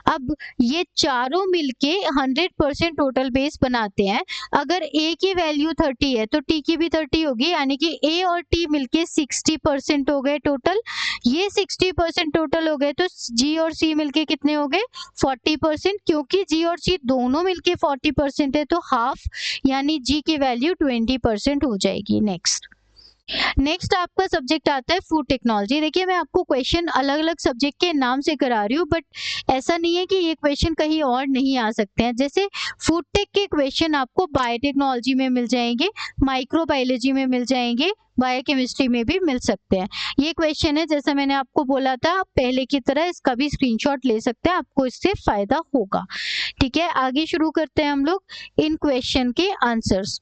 अब ये चारों मिलके 100% टोटल बेस बनाते हैं। अगर ए की वैल्यू 30 है तो टी की भी 30 होगी, यानी कि ए और टी मिलके 60% हो गए टोटल। ये 60% टोटल हो गए तो जी और सी मिलके कितने हो गए 40%, क्योंकि जी और सी दोनों मिलके 40% है तो हाफ, यानी जी की वैल्यू 20% हो जाएगी। नेक्स्ट आपका सब्जेक्ट आता है फूड टेक्नोलॉजी। देखिए मैं आपको क्वेश्चन अलग अलग सब्जेक्ट के नाम से करा रही हूँ, बट ऐसा नहीं है कि ये क्वेश्चन कहीं और नहीं आ सकते हैं। जैसे फूड टेक के क्वेश्चन आपको बायोटेक्नोलॉजी में मिल जाएंगे, माइक्रोबायोलॉजी में मिल जाएंगे, बायोकेमिस्ट्री में भी मिल सकते हैं। ये क्वेश्चन है, जैसा मैंने आपको बोला था, आप पहले की तरह इसका भी स्क्रीनशॉट ले सकते हैं, आपको इससे फायदा होगा। ठीक है, आगे शुरू करते हैं हम लोग इन क्वेश्चन के आंसर्स,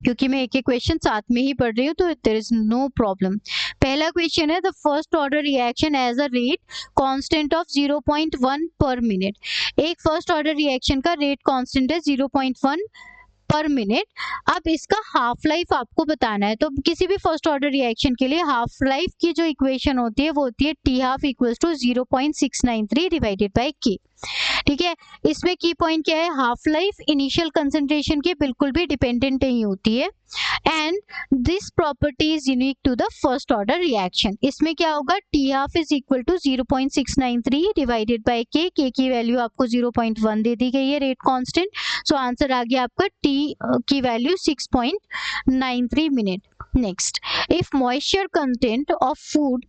क्योंकि मैं एक एक क्वेश्चन साथ में ही पढ़ रही हूँ तो देयर इज नो प्रॉब्लम। पहला क्वेश्चन है the first order reaction as a rate constant of 0.1 per minute. एक फर्स्ट ऑर्डर रिएक्शन का रेट कांस्टेंट है 0.1 पर मिनट। अब इसका हाफ लाइफ आपको बताना है। तो किसी भी फर्स्ट ऑर्डर रिएक्शन के लिए हाफ लाइफ की जो इक्वेशन होती है वो होती है T half equals to 0.693 divided by K. ठीक है, इसमें की पॉइंट क्या है, हाफ लाइफ इनिशियल कंसंट्रेशन की बिल्कुल भी डिपेंडेंट नहीं होती है and this property is unique to the first order reaction. इसमें क्या होगा, T half is equal to 0.693 divided by K की वैल्यू आपको 0.1 दे दी गई है रेट कांस्टेंट। सो आंसर आ गया आपका टी की value 6.93 minute. Next, if moisture content of food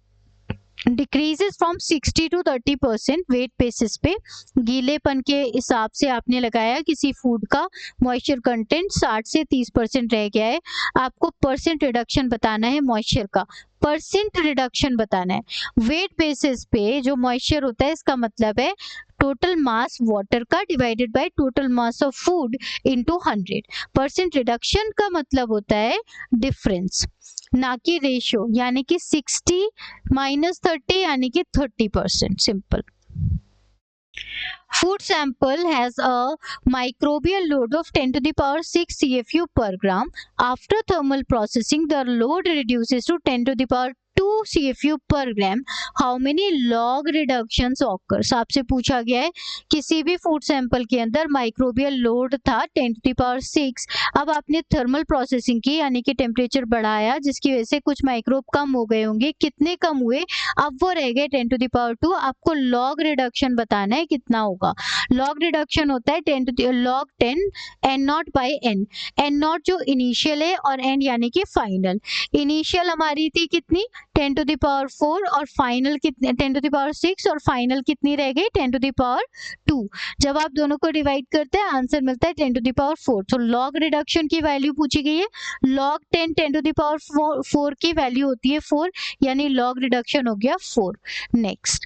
decreases from 60 to 30% weight basis पे, गीलेपन के हिसाब से आपने लगाया किसी फूड का मॉइस्चर कंटेंट 60 से 30% रह गया है, आपको परसेंट रिडक्शन बताना है, मॉइस्चर का परसेंट रिडक्शन बताना है। वेट बेसिस पे जो मॉइस्चर होता है इसका मतलब है टोटल मास वाटर का divided by total mass of food into 100। Percent reduction का मतलब होता है डिफरेंस, ना कि रेशियो, यानी कि 60 - 30 यानी कि 30%। Simple. Food sample has a microbial load of 10 to the power 6 CFU per gram. After thermal processing, the load reduces to 10 to the power 2 CFU per gram. How many log reductions occurs? आपसे पूछा गया है किसी भी food sample के अंदर microbial load था 10 to the power 6, अब आपने थर्मल प्रोसेसिंग की यानी कि टेम्परेचर बढ़ाया जिसकी वजह से कुछ माइक्रोब कम हो गए होंगे, कितने कम हुए, अब वो रह गए 10 to the power 2। आपको लॉग रिडक्शन बताना है कितना होगा। लॉग रिडक्शन होता है 10 to the log 10 N not by N. N not जो इनिशियल है और एन यानी कि फाइनल। इनिशियल हमारी थी कितनी 10 to the power 4 और फाइनल कितने 10 to the power 6 और फाइनल कितनी रह गई 10 to the power 2। जब आप दोनों को डिवाइड करते हैं आंसर मिलता है 10 to the power 4। तो लॉग रिडक्शन की वैल्यू पूछी गई है, लॉग 10 to the power 4 की वैल्यू होती है 4, यानी लॉग रिडक्शन हो गया 4। Next,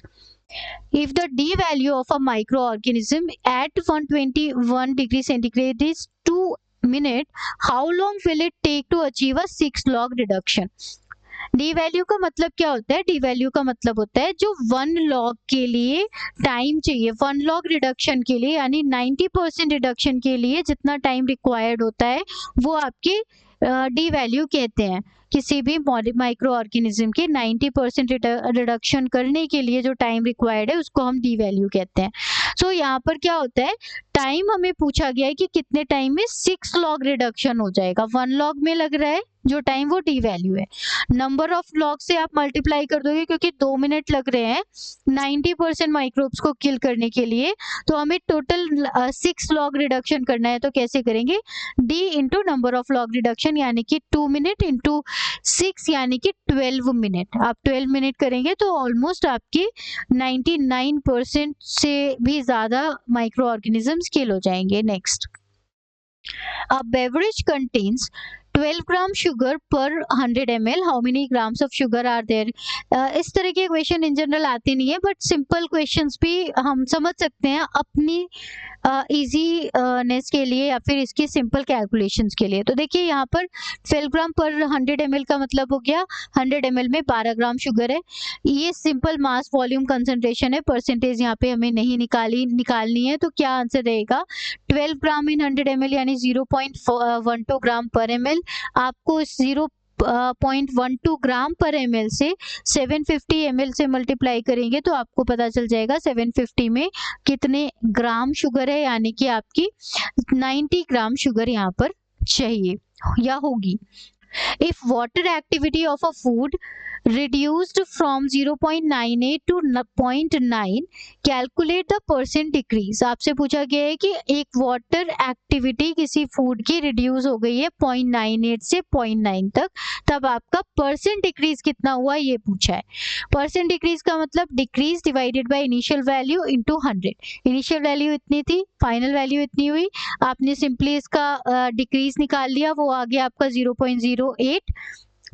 if the d value of a microorganism at 121 degree centigrade is 2 minute, how long will it take to achieve a 6 log reduction? D value का मतलब क्या होता है, डी वैल्यू का मतलब होता है जो 1 लॉग के लिए टाइम चाहिए, 1 लॉग रिडक्शन के लिए यानी 90% रिडक्शन के लिए जितना टाइम रिक्वायर्ड होता है वो आपकी डी वैल्यू कहते हैं। किसी भी माइक्रो ऑर्गेनिज्म के 90% रिडक्शन करने के लिए जो टाइम रिक्वायर्ड है उसको हम डी वैल्यू कहते हैं। सो यहाँ पर क्या होता है, टाइम हमें पूछा गया है कि कितने टाइम में 6 लॉग रिडक्शन हो जाएगा। 1 लॉग में लग रहा है जो टाइम वो डी वैल्यू है, नंबर ऑफ लॉग से आप मल्टीप्लाई कर दोगे क्योंकि 2 मिनट लग रहे हैं 90% माइक्रोब्स को किल करने के लिए, तो हमें टोटल 6 लॉग रिडक्शन करना है। तो कैसे करेंगे, D into number of log reduction यानी कि 2 मिनट इंटू 6 यानी कि 12 मिनट। आप 12 मिनट करेंगे तो ऑलमोस्ट आपकी 99% से भी ज्यादा माइक्रो ऑर्गेनिजम्स किल हो जाएंगे। Next, a beverage contains 12 gram sugar per 100 ml, how many grams of sugar are there. इस तरह के क्वेश्चन इन जनरल आते नहीं है, बट सिंपल क्वेश्चंस भी हम समझ सकते हैं अपनी इजीनेस के लिए या फिर इसकी सिंपल कैलकुलेशंस के लिए। तो देखिए यहाँ पर 12 ग्राम पर 100 ml का मतलब हो गया 100 ml में 12 ग्राम शुगर है। ये सिंपल मास वॉल्यूम कंसंट्रेशन है, परसेंटेज यहाँ पे हमें नहीं निकालनी है। तो क्या आंसर रहेगा 12 ग्राम इन 100 ml यानी 0.12 ग्राम पर ml। आपको 0.12 ग्राम पर ml से 750 ml से मल्टीप्लाई करेंगे तो आपको पता चल जाएगा 750 में कितने ग्राम शुगर है, यानी कि आपकी 90 ग्राम शुगर यहाँ पर चाहिए या होगी। If water activity of a food reduced from 0.98 to 0.9, calculate the percent decrease। आपसे पूछा गया है कि एक वाटर एक्टिविटी किसी फूड की रिड्यूस हो गई है 0.98 से 0.9 तक, तब आपका परसेंट डिक्रीज कितना हुआ ये पूछा है। परसेंट डिक्रीज का मतलब decrease divided by initial value into 100। Initial value इतनी थी, फाइनल वैल्यू इतनी हुई, आपने सिंपली इसका डिक्रीज निकाल लिया, वो आ गया आपका 0.08,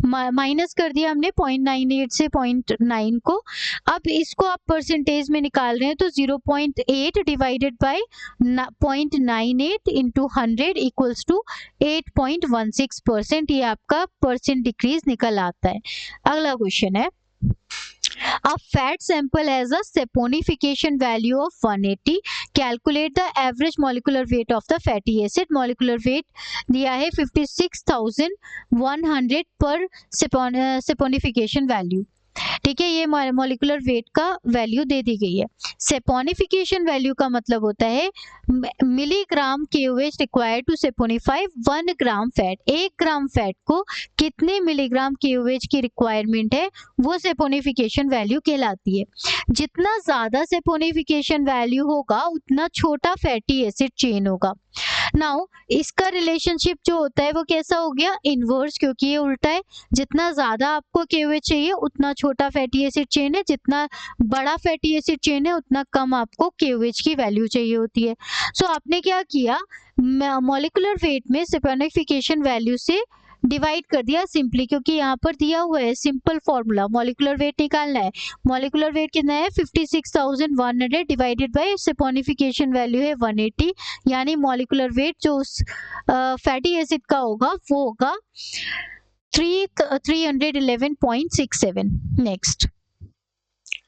माइनस कर दिया हमने 0.98 से 0.9 को। अब इसको आप परसेंटेज में निकाल रहे हैं तो 0.8 divided by 0.98 into 100 equals to 8.16%। ये आपका परसेंट डिक्रीज निकल आता है। अगला क्वेश्चन है, a fat sample has a saponification value of 180, calculate the average molecular weight of the fatty acid। molecular weight दिया है 56,100 पर saponification value। ठीक है, ये मॉलिकुलर वेट का वैल्यू दे दी गई है। सेपोनिफिकेशन वैल्यू का मतलब होता है milligram KOH required to saponify 1 gram fat. 1 gram fat को कितने मिलीग्राम KOH की रिक्वायरमेंट है वो सेपोनिफिकेशन वैल्यू कहलाती है। जितना ज्यादा सेपोनिफिकेशन वैल्यू होगा उतना छोटा फैटी एसिड चेन होगा। नाउ इसका रिलेशनशिप जो होता है वो कैसा हो गया, इनवर्स, क्योंकि ये उल्टा है। जितना ज्यादा आपको KOH चाहिए उतना छोटा फैटी एसिड चेन है, जितना बड़ा फैटी एसिड चेन है उतना कम आपको KOH की वैल्यू चाहिए होती है। सो आपने क्या किया, मॉलिक्यूलर वेट में सेपोनिफिकेशन वैल्यू से डिवाइड कर दिया सिंपली, क्योंकि यहाँ पर दिया हुआ है सिंपल फॉर्मूला, मॉलिक्यूलर वेट निकालना है। मॉलिक्यूलर वेट कितना है 56,100 डिवाइडेड बाय सेपोनिफिकेशन वैल्यू है 180, यानी मॉलिक्यूलर वेट जो उस फैटी एसिड का होगा वो होगा 311.67। Next,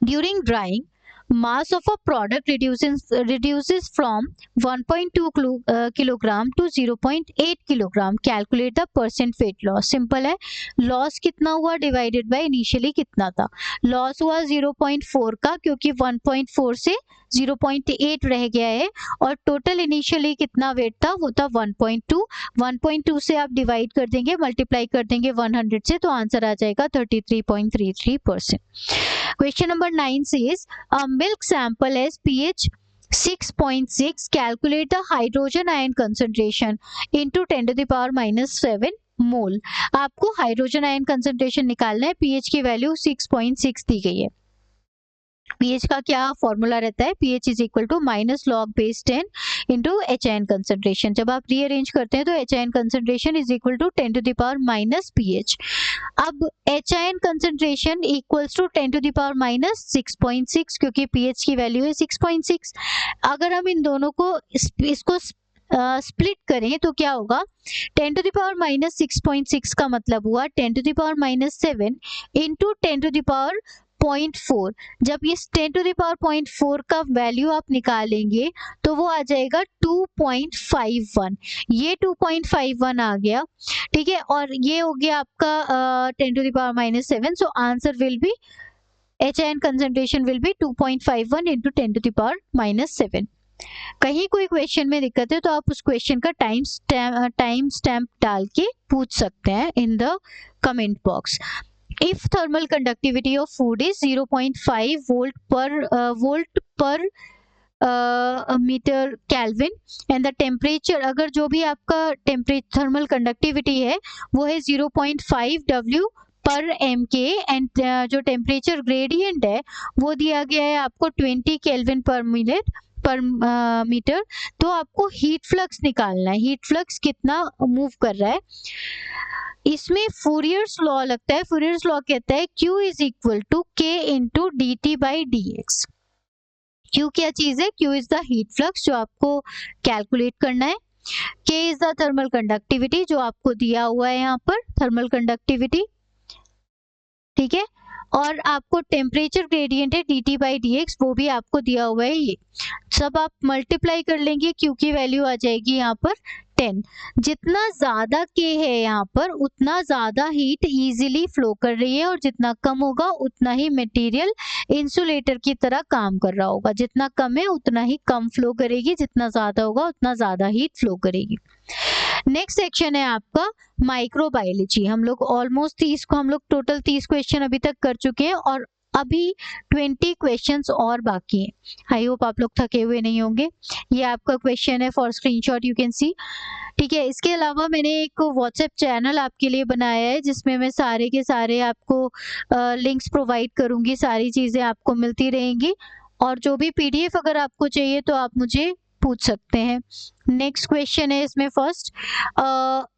during drawing mass of a product reduces from 1.2 kilogram to 0.8 kilogram। calculate the percent weight loss। Simple है, लॉस कितना हुआ डिवाइडेड बाय इनिशियली कितना था। लॉस हुआ 0.4 का, क्योंकि 1.4 से 0.8 रह गया है, और टोटल इनिशियली कितना वेट था वो था 1.2। 1.2 से आप डिवाइड कर देंगे, मल्टीप्लाई कर देंगे 100 से, तो आंसर आ जाएगा 33.33%। Question number 9 says a milk sample has pH 6.6, calculate the hydrogen ion concentration into 10 to the power minus 7 मोल। आपको हाइड्रोजन आयन कंसंट्रेशन निकालना है, pH की वैल्यू 6.6 दी गई है। pH का क्या फॉर्मूला रहता है, pH is equal to minus log base 10 into HIN concentration. जब आप रीअरेंज करते हैं तो HIN concentration is equal to 10 to the power minus pH। अब HIN concentration equals to 10 to the power minus 6.6, क्योंकि pH की वैल्यू है 6.6। अगर हम इन दोनों को इसको स्प्लिट करें तो क्या होगा, 10 टू द पावर माइनस 6.6 का मतलब हुआ 10 to the power minus 7 into 10 to the power 0.4। जब ये 10 टू द पावर 0.4 का वैल्यू आप निकालेंगे तो वो आ जाएगा 2.51। ये 2.51 आ गया, ठीक है, और ये हो गया आपका 10 to the power minus 7। So answer will be HIN concentration will be 2.51 into 10 to the power minus 7। कहीं कोई क्वेश्चन में दिक्कत है तो आप उस क्वेश्चन का टाइम स्टैम्प डाल के पूछ सकते हैं in the comment box. If thermal conductivity of food is 0.5 volt per meter kelvin and the temperature, अगर जो भी आपका थर्मल कंडक्टिविटी है वो है 0.5 W पर MK एंड जो टेम्परेचर ग्रेडियंट है वो दिया गया है आपको 20 केल्विन पर मिनट पर मीटर। तो आपको हीट फ्लक्स निकालना है, हीट फ्लक्स कितना मूव कर रहा है। इसमें फूरियर्स लॉ लगता है। फूरियर्स लॉ कहता है Q is equal to K into dt by dx। Q क्या चीज है? Q is the heat flux जो आपको कैलकुलेट करना है। K is the thermal conductivity जो आपको दिया हुआ है यहाँ पर, थर्मल कंडक्टिविटी, ठीक है। और आपको टेम्परेचर ग्रेडियंट है dt/dx, वो भी आपको दिया हुआ है। ये सब आप मल्टीप्लाई कर लेंगे, Q की वैल्यू आ जाएगी यहाँ पर 10। जितना ज्यादा K है यहाँ पर उतना ज्यादा हीट इजीली फ्लो कर रही है, और जितना कम होगा उतना ही मटेरियल इंसुलेटर की तरह काम कर रहा होगा। जितना कम है उतना ही कम फ्लो करेगी, जितना ज्यादा होगा उतना ज्यादा हीट फ्लो करेगी। नेक्स्ट सेक्शन है आपका माइक्रोबायोलॉजी। हम लोग ऑलमोस्ट 30 क्वेश्चन अभी तक कर चुके हैं, और अभी 20 क्वेश्चंस और बाकी हैं। आई होप आप लोग थके हुए नहीं होंगे। ये आपका क्वेश्चन है, for screenshot you can see, ठीक है। इसके अलावा मैंने एक व्हाट्सएप चैनल आपके लिए बनाया है जिसमें मैं सारे के सारे आपको लिंक्स प्रोवाइड करूंगी, सारी चीजें आपको मिलती रहेंगी, और जो भी पीडीएफ अगर आपको चाहिए तो आप मुझे पूछ सकते हैं। नेक्स्ट क्वेश्चन है इसमें first,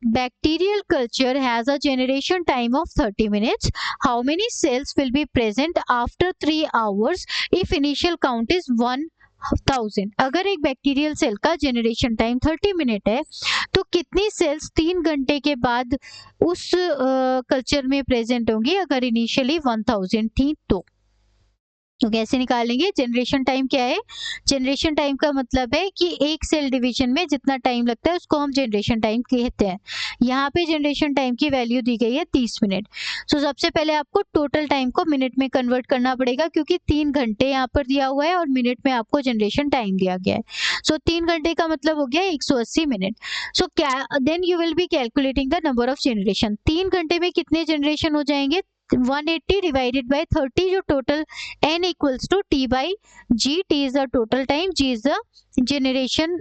bacterial culture has a generation time of 30 minutes, how many cells will be present after 3 hours if initial count is 1000। अगर एक बैक्टीरियल सेल का जनरेशन टाइम 30 मिनट है तो कितनी सेल्स 3 घंटे के बाद उस कल्चर में प्रेजेंट होंगी अगर इनिशियली 1000 थी तो कैसे निकालेंगे? जनरेशन टाइम क्या है? जनरेशन टाइम का मतलब है कि एक सेल डिवीजन में जितना टाइम लगता है उसको हम जनरेशन टाइम कहते हैं। यहाँ पे जनरेशन टाइम की वैल्यू दी गई है 30 मिनट। सो सबसे पहले आपको टोटल टाइम को मिनट में कन्वर्ट करना पड़ेगा, क्योंकि 3 घंटे यहाँ पर दिया हुआ है और मिनट में आपको जनरेशन टाइम दिया गया है। सो 3 घंटे का मतलब हो गया 180 मिनट। सो क्या then you will be calculating the number of generation. 3 घंटे में कितने जनरेशन हो जाएंगे? 180 डिवाइडेड बाय 30, जो total n equals to t by g। t is the total time, g is the generation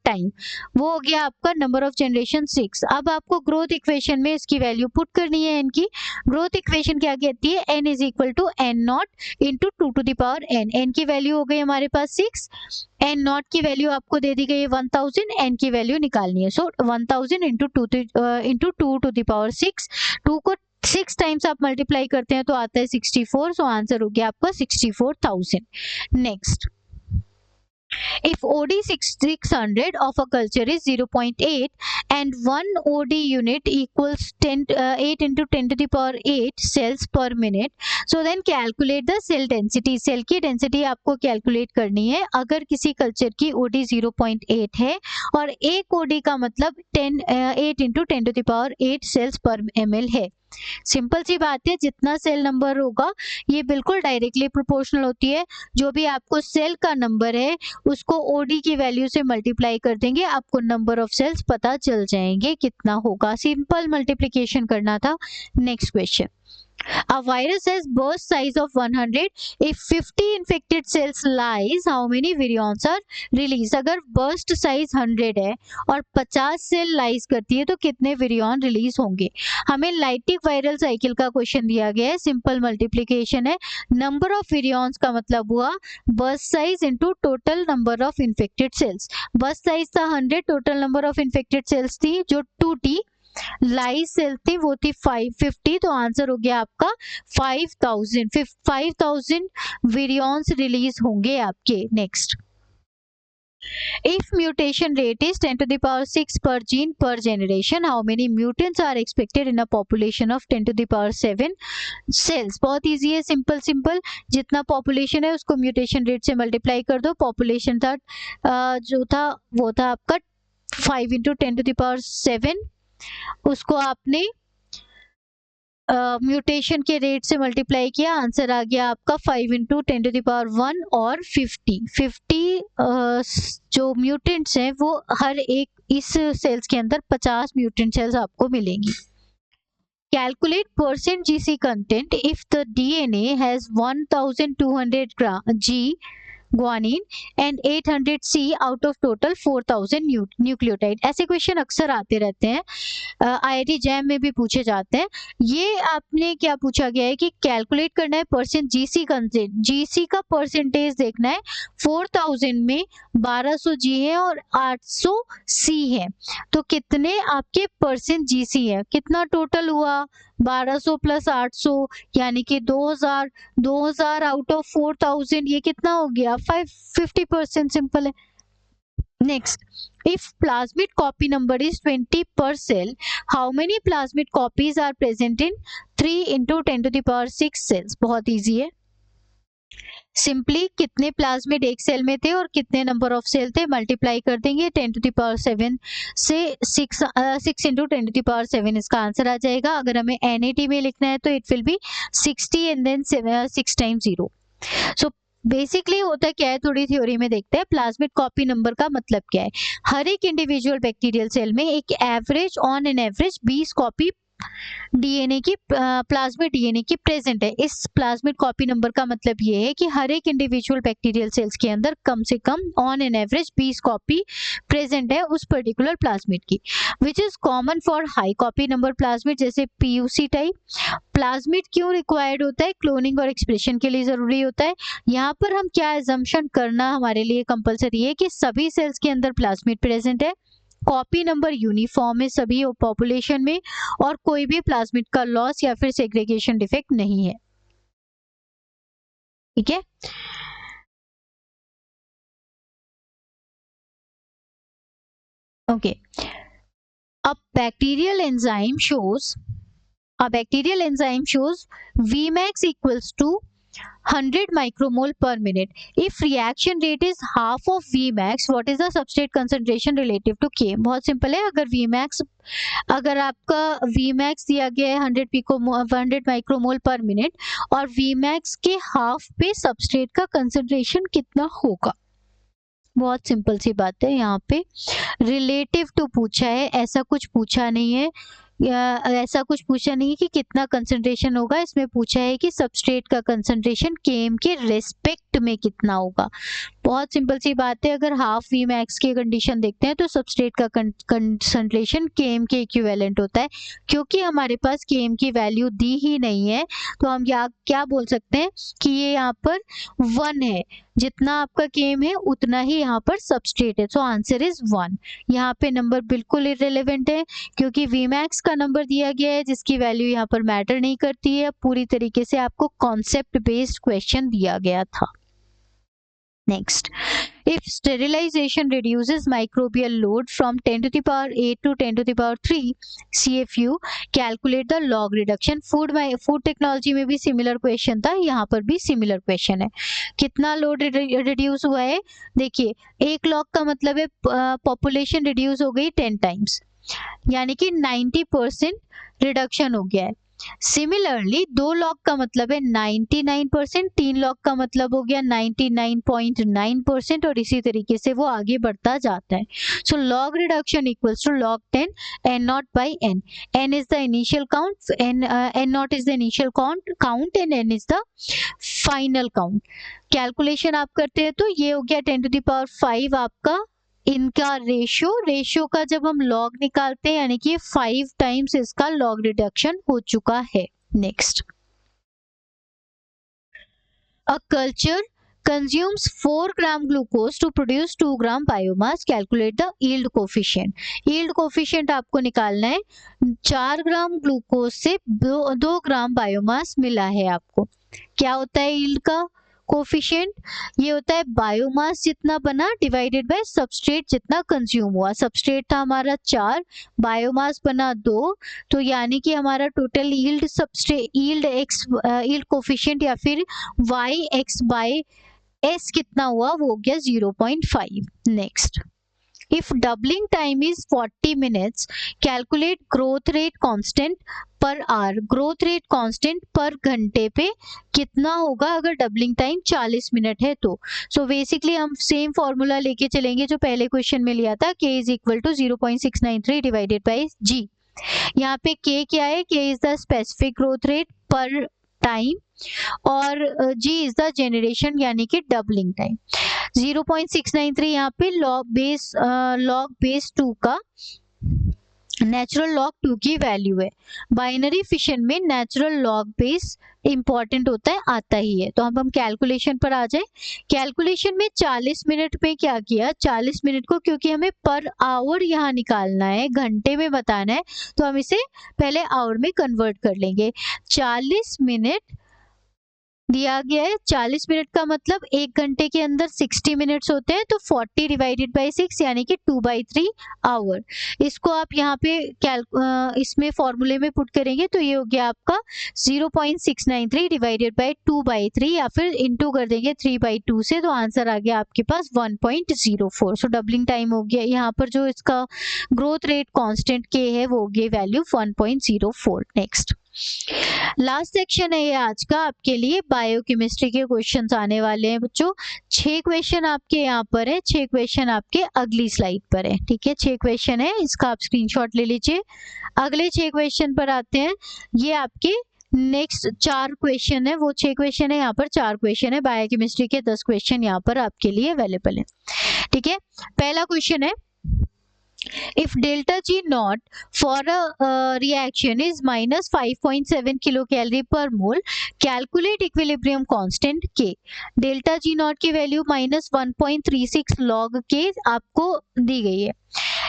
time. वो हो गया आपका नंबर ऑफ जनरेशन 6। अब आपको ग्रोथ इक्वेशन में इसकी वैल्यू पुट करनी है n की। ग्रोथ इक्वेशन क्या कहती है? n is equal to n not into 2 to the power n। n की वैल्यू हो गई हमारे पास 6, n नॉट की वैल्यू आपको दे दी गई है 1000, n की वैल्यू निकालनी है। सो 1000 इंटू 2 टू द पावर 6, 2 को 6 टाइम्स आप मल्टीप्लाई करते हैं तो आता है 64। सो आंसर हो गया आपका 64,000। Next, if OD 600 of a culture is 0.8 and 1 OD unit equals 8 into 10 to the power 8 cells per minute, so then calculate the cell density। Cell की डेंसिटी आपको कैलकुलेट करनी है। अगर किसी कल्चर की OD 0.8 है और एक OD का मतलब 8 into 10 to the power 8 cells per ml है। सिंपल सी बात है, जितना सेल नंबर होगा ये बिल्कुल डायरेक्टली प्रोपोर्शनल होती है। जो भी आपको सेल का नंबर है उसको ओडी की वैल्यू से मल्टीप्लाई कर देंगे, आपको नंबर ऑफ सेल्स पता चल जाएंगे कितना होगा। सिंपल मल्टीप्लिकेशन करना था। Next question, a virus has burst size of 100, if 50 infected cells lies, how many virions are released। अगर burst size 100 है और 50 सेल लाइज करती है तो कितने विरियन रिलीज होंगे? हमें लाइटिक वायरल साइकिल का क्वेश्चन दिया गया है। सिंपल मल्टीप्लिकेशन है। नंबर ऑफ विरियंस का मतलब हुआ burst size into total number of infected cells. burst size था 100, total number of infected cells थी जो 2t, लाइव सेल थी वो थी 550। तो आंसर हो गया आपका 5000 विरियंस रिलीज होंगे आपके। Next, if mutation rate is 10 to the power 6 per gene per generation, how many mutants are expected in a population of 10 to the power 7 cells। बहुत इजी है, सिंपल सिंपल। जितना पॉपुलेशन है उसको म्यूटेशन रेट से multiply कर दो। Population था जो था वो था आपका 5 इंटू 10 टू द पावर 7, उसको आपने म्यूटेशन के रेट से मल्टीप्लाई किया, आंसर आ गया आपका 5 इंटू 10 टू द पावर 1 और 50 जो म्यूटेंट्स हैं वो हर एक इस सेल्स के अंदर 50 म्यूटेंट सेल्स आपको मिलेंगी। Calculate percent GC content if the DNA has 1200 G guanine and 800 C out of total 4000 nucleotide. ऐसे क्वेश्चन अक्सर आते रहते हैं, IIT जैम में भी पूछे जाते हैं। ये आपने क्या पूछा गया है कि कैलकुलेट करना है परसेंट जीसी कंटेंट, जीसी का परसेंटेज देखना है। 4000 में 1200 जी है और 800 सी है, तो कितने आपके परसेंट जीसी है? कितना टोटल हुआ? 1200 प्लस 800 यानी कि 2000 आउट ऑफ 4000, ये कितना हो गया? 50% सिंपल है। Next, if plasmid copy number is 20 per cell, how many plasmid copies are present in 3 into 10 to the power 6 cells? बहुत easy है। सिंपली कितने प्लाज्मिड एक सेल में थे और कितने नंबर ऑफ सेल थे मल्टीप्लाई कर देंगे 10 टू द पावर 7 से 6 इंटू 10 टू द पावर 7 इसका आंसर आ जाएगा। अगर हमें NAT में लिखना है तो it will be 60 and then 6 times 0। So basically होता क्या है, थोड़ी थ्योरी में देखते हैं। प्लाज्मिड कॉपी नंबर का मतलब क्या है? हर एक इंडिविजुअल बैक्टीरियल सेल में एक average on an average 20 copy DNA की प्लाज्मिड डीएनए की प्रेजेंट है। इस प्लाज्मिड कॉपी नंबर का मतलब ये है कि हर एक इंडिविजुअल बैक्टीरियल सेल्स के अंदर कम से come on an average 20 copy present है उस पर्टिकुलर प्लाज्मिड की, which is common for high copy number plasmid जैसे PUC टाइप। प्लाज्मिड क्यों रिक्वायर्ड होता है? क्लोनिंग और एक्सप्रेशन के लिए जरूरी होता है। यहाँ पर हम क्या एजम्पशन करना हमारे लिए कंपलसरी है कि सभी सेल्स के अंदर प्लाज्मिड प्रेजेंट है, कॉपी नंबर यूनिफॉर्म है सभी पॉपुलेशन में, और कोई भी प्लाज्मिड का लॉस या फिर सेग्रीगेशन डिफेक्ट नहीं है। ठीक है, okay. A bacterial enzyme shows Vmax equals to 100 micromole per minute. If reaction rate is half of Vmax, what is the substrate concentration relative to K? बहुत सिंपल है। अगर आपका Vmax दिया गया है 100 माइक्रोमोल पर मिनट और Vmax के half पे सबस्ट्रेट का कंसंट्रेशन कितना होगा? बहुत सिंपल सी बात है। यहाँ पे रिलेटिव टू पूछा है, ऐसा कुछ पूछा नहीं है कि कितना कंसंट्रेशन होगा। इसमें पूछा है कि सबस्ट्रेट का कंसंट्रेशन Km के रेस्पेक्ट में कितना होगा। बहुत सिंपल सी बात है। अगर हाफ Vmax की कंडीशन देखते हैं तो सबस्ट्रेट का कंसंट्रेशन Km के इक्विवेलेंट होता है। क्योंकि हमारे पास Km की वैल्यू दी ही नहीं है तो हम क्या बोल सकते हैं कि ये यहाँ पर 1 है। जितना आपका Km है उतना ही यहाँ पर सबस्ट्रेट है। So answer is 1। यहाँ पे नंबर बिल्कुल इररिलेवेंट है क्योंकि Vmax का नंबर दिया गया है जिसकी वैल्यू यहाँ पर मैटर नहीं करती है। पूरी तरीके से आपको कॉन्सेप्ट बेस्ड क्वेश्चन दिया गया था। Next, if sterilization reduces microbial load from 10 to the power 8 to 10 to the power 3 CFU, calculate the log reduction. Food technology में भी सिमिलर क्वेश्चन था, यहाँ पर भी सिमिलर क्वेश्चन है। कितना लोड रिड्यूस हुआ है? देखिए 1 log का मतलब है पॉपुलेशन रिड्यूस हो गई 10 टाइम्स, यानी कि 90% रिडक्शन हो गया है। सिमिलरली 2 log का मतलब है 99%, 3 log का मतलब हो गया 99.9% और इसी तरीके से वो आगे बढ़ता जाता है। So log reduction equals to log 10 n naught by n. n is the initial count, n naught is the initial count and n is the final count. Calculation आप करते हैं तो ये हो गया 10 to the power 5 आपका इनका ratio का जब हम लॉग निकालते हैं यानी कि 5 टाइम्स इसका लॉग रिडक्शन हो चुका है। Next, a culture consumes 4 gram glucose to produce 2 gram biomass. Calculate the yield coefficient. Yield coefficient आपको निकालना है। 4 ग्राम ग्लूकोज से 2 ग्राम बायोमास मिला है आपको। क्या होता है यील्ड का कोफिशिएंट? ये होता है बायोमास जितना बना डिवाइडेड बाय सबस्ट्रेट जितना कंज्यूम हुआ। सबस्ट्रेट था हमारा 4, बायोमास बना 2, तो यानी कि हमारा टोटल यील्ड कोफिशिएंट या फिर YX बाय S कितना हुआ? वो हो गया 0.5। Next, if doubling time is 40 minutes, calculate growth rate constant per hour. growth rate constant पर घंटे पे कितना होगा अगर डबलिंग टाइम 40 मिनट है तो? सो बेसिकली हम सेम फॉर्मूला लेके चलेंगे जो पहले क्वेश्चन में लिया था, k is equal to 0.693 divided by g. यहाँ पे k क्या है? k is the specific growth rate per time और g इज द जेनरेशन यानी कि डबलिंग टाइम। 0.693 यहाँ पे लॉग बेस 2 का नेचुरल लॉग 2 की वैल्यू है। बाइनरी फिशन में नेचुरल लॉग बेस इंपॉर्टेंट होता है, आता ही है। तो अब हम कैलकुलेशन पर आ जाए। कैलकुलेशन में 40 मिनट में क्या किया? 40 मिनट को क्योंकि हमें पर आवर यहाँ निकालना है, घंटे में बताना है, तो हम इसे पहले आवर में कन्वर्ट कर लेंगे। 40 मिनट दिया गया है 40 मिनट का मतलब 1 घंटे के अंदर 60 मिनट्स होते हैं, तो 40 डिवाइडेड बाई 6 यानी कि 2/3 आवर। इसको आप यहाँ पे इसमें फॉर्मूले में पुट करेंगे तो ये हो गया आपका 0.693 डिवाइडेड बाई 2/3 या फिर इंटू कर देंगे 3/2 से, तो आंसर आ गया आपके पास 1.04। सो डबलिंग टाइम हो गया। यहाँ पर जो इसका ग्रोथ रेट कांस्टेंट के है वो हो गई वैल्यू 1.04। नेक्स्ट लास्ट सेक्शन है ये आज का आपके लिए, बायोकेमिस्ट्री के क्वेश्चंस आने वाले हैं बच्चों। 6 क्वेश्चन आपके यहाँ पर है, 6 क्वेश्चन आपके अगली स्लाइड पर है। ठीक है, 6 क्वेश्चन है, इसका आप स्क्रीनशॉट ले लीजिए। अगले 6 क्वेश्चन पर आते हैं। ये आपके नेक्स्ट 4 क्वेश्चन है, वो 6 क्वेश्चन है, यहाँ पर 4 क्वेश्चन है। बायोकेमिस्ट्री के 10 क्वेश्चन यहाँ पर आपके लिए अवेलेबल है। ठीक है, पहला क्वेश्चन है, if delta G naught for a reaction is minus 5.7 kilocalorie per mole, calculate equilibrium constant K। Delta G naught की वैल्यू माइनस 1.36 log K आपको दी गई है।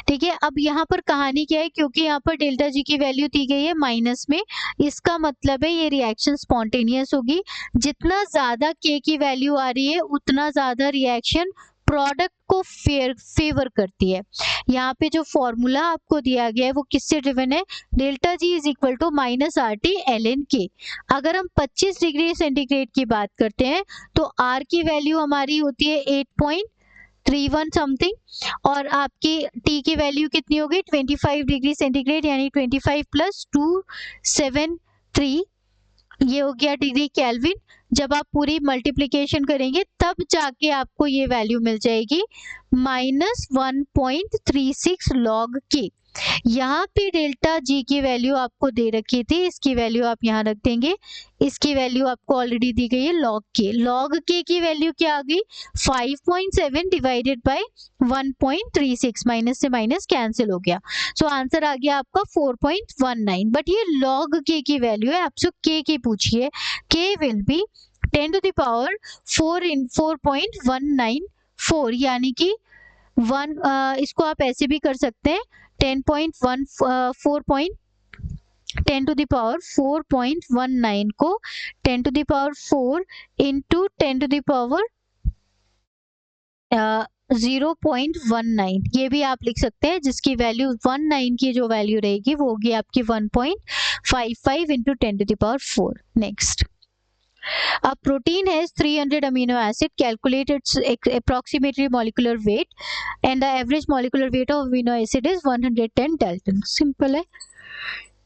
ठीक है, अब यहाँ पर कहानी क्या है, क्योंकि यहाँ पर डेल्टा जी की वैल्यू दी गई है माइनस में, इसका मतलब है ये रिएक्शन स्पॉन्टेनियस होगी। जितना ज्यादा के की वैल्यू आ रही है उतना ज्यादा रिएक्शन प्रोडक्ट को फेवर करती है। यहाँ पे जो फॉर्मूला आपको दिया गया है वो किससे ड्रिवन है, delta G is equal to minus R T L N K. अगर हम 25 डिग्री सेंटीग्रेड की बात करते हैं तो आर की वैल्यू हमारी होती है 8.31 समथिंग, और आपकी टी की वैल्यू कितनी होगी 25 डिग्री सेंटीग्रेड, यानी 25 प्लस 273, ये हो गया डिग्री केल्विन। जब आप पूरी मल्टीप्लीकेशन करेंगे तब जाके आपको ये वैल्यू मिल जाएगी माइनस 1.36 लॉग के। यहाँ पे डेल्टा जी की वैल्यू आपको दे रखी थी, इसकी वैल्यू आप यहाँ रख देंगे। इसकी वैल्यू आपको ऑलरेडी दी गई है लॉग के। लॉग के की वैल्यू क्या आ गई 5.7 डिवाइडेड बाय 1.36, माइनस से माइनस कैंसिल हो गया। सो आंसर आ गया आपका 4.19। बट ये लॉग के की वैल्यू है, आपसे के की पूछिए, K will be 10 to the power 4 in 4.194, यानी कि इसको आप ऐसे भी कर सकते हैं 10 टू द पावर 4.19 को 10 to the power 4 into 10 to the power 0.19, ये भी आप लिख सकते हैं, जिसकी वैल्यू 19 की जो वैल्यू रहेगी वो होगी आपकी 1.55 into 10 to the power 4। Next, a protein has 300 amino acid, calculate its approximately molecular weight and the average molecular weight of amino acid is 110 Dalton। Simple है,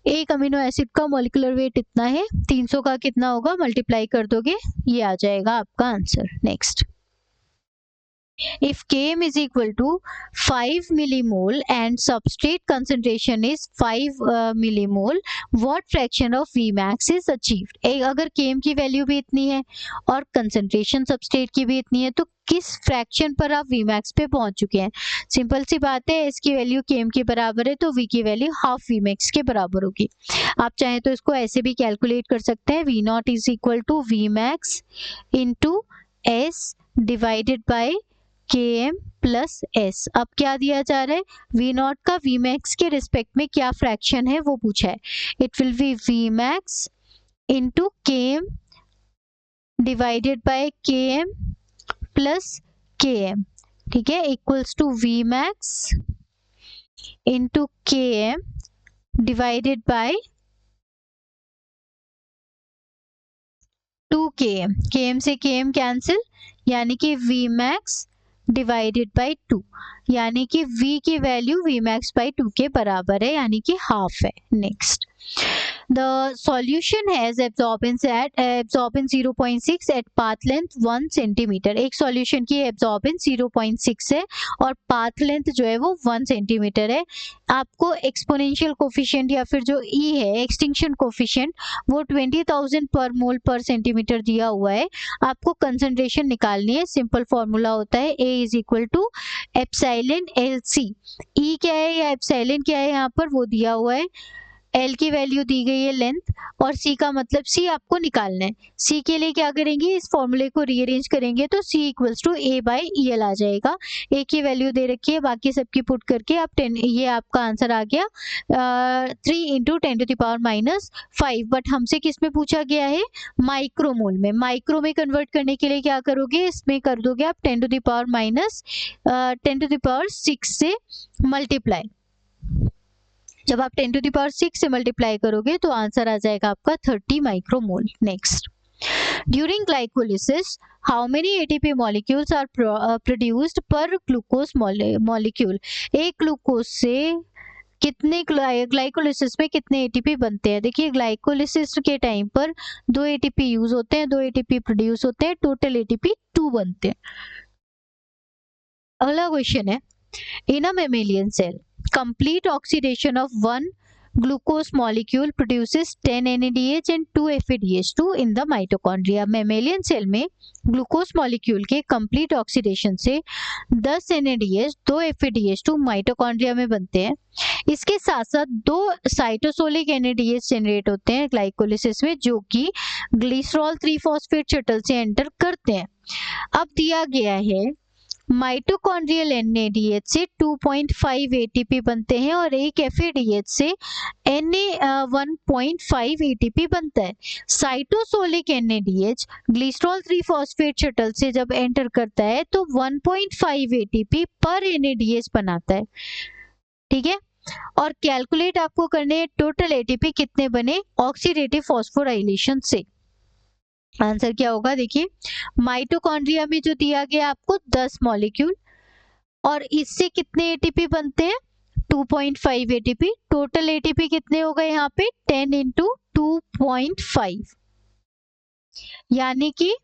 एक अमीनो एसिड का मॉलिक्यूलर वेट इतना है, 300 का कितना होगा मल्टीप्लाई कर दोगे, ये आ जाएगा आपका answer. Next, if Km is equal to 5 millimole and substrate concentration is 5 millimole, what fraction of Vmax is achieved। अगर Km की वैल्यू भी इतनी है और कंसंट्रेशन सबस्ट्रेट की भी इतनी है तो किस फ्रैक्शन पर आप Vmax पे पहुंच चुके हैं। सिंपल सी बात है, इसकी वैल्यू Km के बराबर है तो V की वैल्यू हाफ Vmax के बराबर होगी। आप चाहें तो इसको ऐसे भी कैलकुलेट कर सकते हैं, V not is equal to Vmax into S divided by Km plus S। अब क्या दिया जा रहा है, V नॉट का Vmax के रिस्पेक्ट में क्या फ्रैक्शन है वो पूछा है। It will be Vmax into Km divided by Km plus Km, ठीक है, equals to Vmax into Km divided by 2Km, Km से Km कैंसिल, यानी कि Vmax डिवाइडेड बाई 2, यानी कि V की वैल्यू Vmax बाई 2 के बराबर है, यानी कि हाफ है। Next, the solution has absorbance 0.6 at path length 1 centimeter। एक सॉल्यूशन की absorbance 0.6 है और पाथ लेंथ जो है वो 1 सेंटीमीटर है। आपको एक्सपोनेंशियल कोफिशिएंट या फिर जो E है एक्सटिंक्शन कोफिशिएंट वो 20,000 पर मोल पर सेंटीमीटर दिया हुआ है। आपको कंसंट्रेशन निकालनी है, सिंपल फॉर्मूला होता है A is equal to epsilon LC। E क्या है या एप्सिलॉन क्या है यहाँ पर वो दिया हुआ है एल की वैल्यू दी गई है लेंथ, और सी का मतलब सी आपको निकालना है। सी के लिए क्या करेंगे, इस फॉर्मूले को रीअरेंज करेंगे तो C equals to A by E L आ जाएगा। ए की वैल्यू दे रखी है, बाकी सबकी पुट करके आप 10, ये आपका आंसर आ गया 3 इंटू 10⁻⁵। बट हमसे किस में पूछा गया है, माइक्रोमोल में। माइक्रो में कन्वर्ट करने के लिए क्या करोगे, इसमें कर दोगे आप 10⁻⁻6 से मल्टीप्लाई। जब आप 10⁻⁶ से मल्टीप्लाई करोगे तो आंसर आ जाएगा आपका 30 micromole. Next, during glycolysis how many ATP molecules are produced per glucose molecule. एक ग्लूकोज से कितने ग्लाइकोलिसिस में कितने एटीपी बनते हैं। देखिए ग्लाइकोलिसिस के टाइम पर 2 एटीपी यूज होते हैं, 2 एटीपी प्रोड्यूस होते हैं, टोटल एटीपी 2 बनते हैं। अगला क्वेश्चन है, in a mammalian cell complete oxidation of one glucose molecule produces 10 NADH and 2 FADH2 in the mitochondria। Mammalian cell में ग्लूकोज मॉलिक्यूल के कंप्लीट ऑक्सीडेशन से 10 NADH 2 FADH2 माइटोकॉन्ड्रिया में बनते हैं। इसके साथ साथ 2 साइटोसोलिक NADH जनरेट होते हैं ग्लाइकोलिसिस में, जो कि ग्लिसरॉल 3 फॉस्फेट शटल से एंटर करते हैं। अब दिया गया है माइटोकॉन्ड्रियल NADH से 2.5 ATP बनते हैं और एक FADH से Na 1.5 ATP बनता है। Cytosolic NADH glycerol 3 phosphate shuttle से जब एंटर करता है तो 1.5 ATP पर NADH बनाता है। ठीक है, और कैलकुलेट आपको करने टोटल ATP कितने बने ऑक्सीडेटिव फॉस्फोराइलेशन से। आंसर क्या होगा, देखिए माइटोकॉन्ड्रिया में जो दिया गया आपको 10 मॉलिक्यूल और इससे कितने एटीपी बनते हैं 2.5 एटीपी। टोटल एटीपी कितने हो गए यहाँ पे 10 इंटू 2.5 यानी कि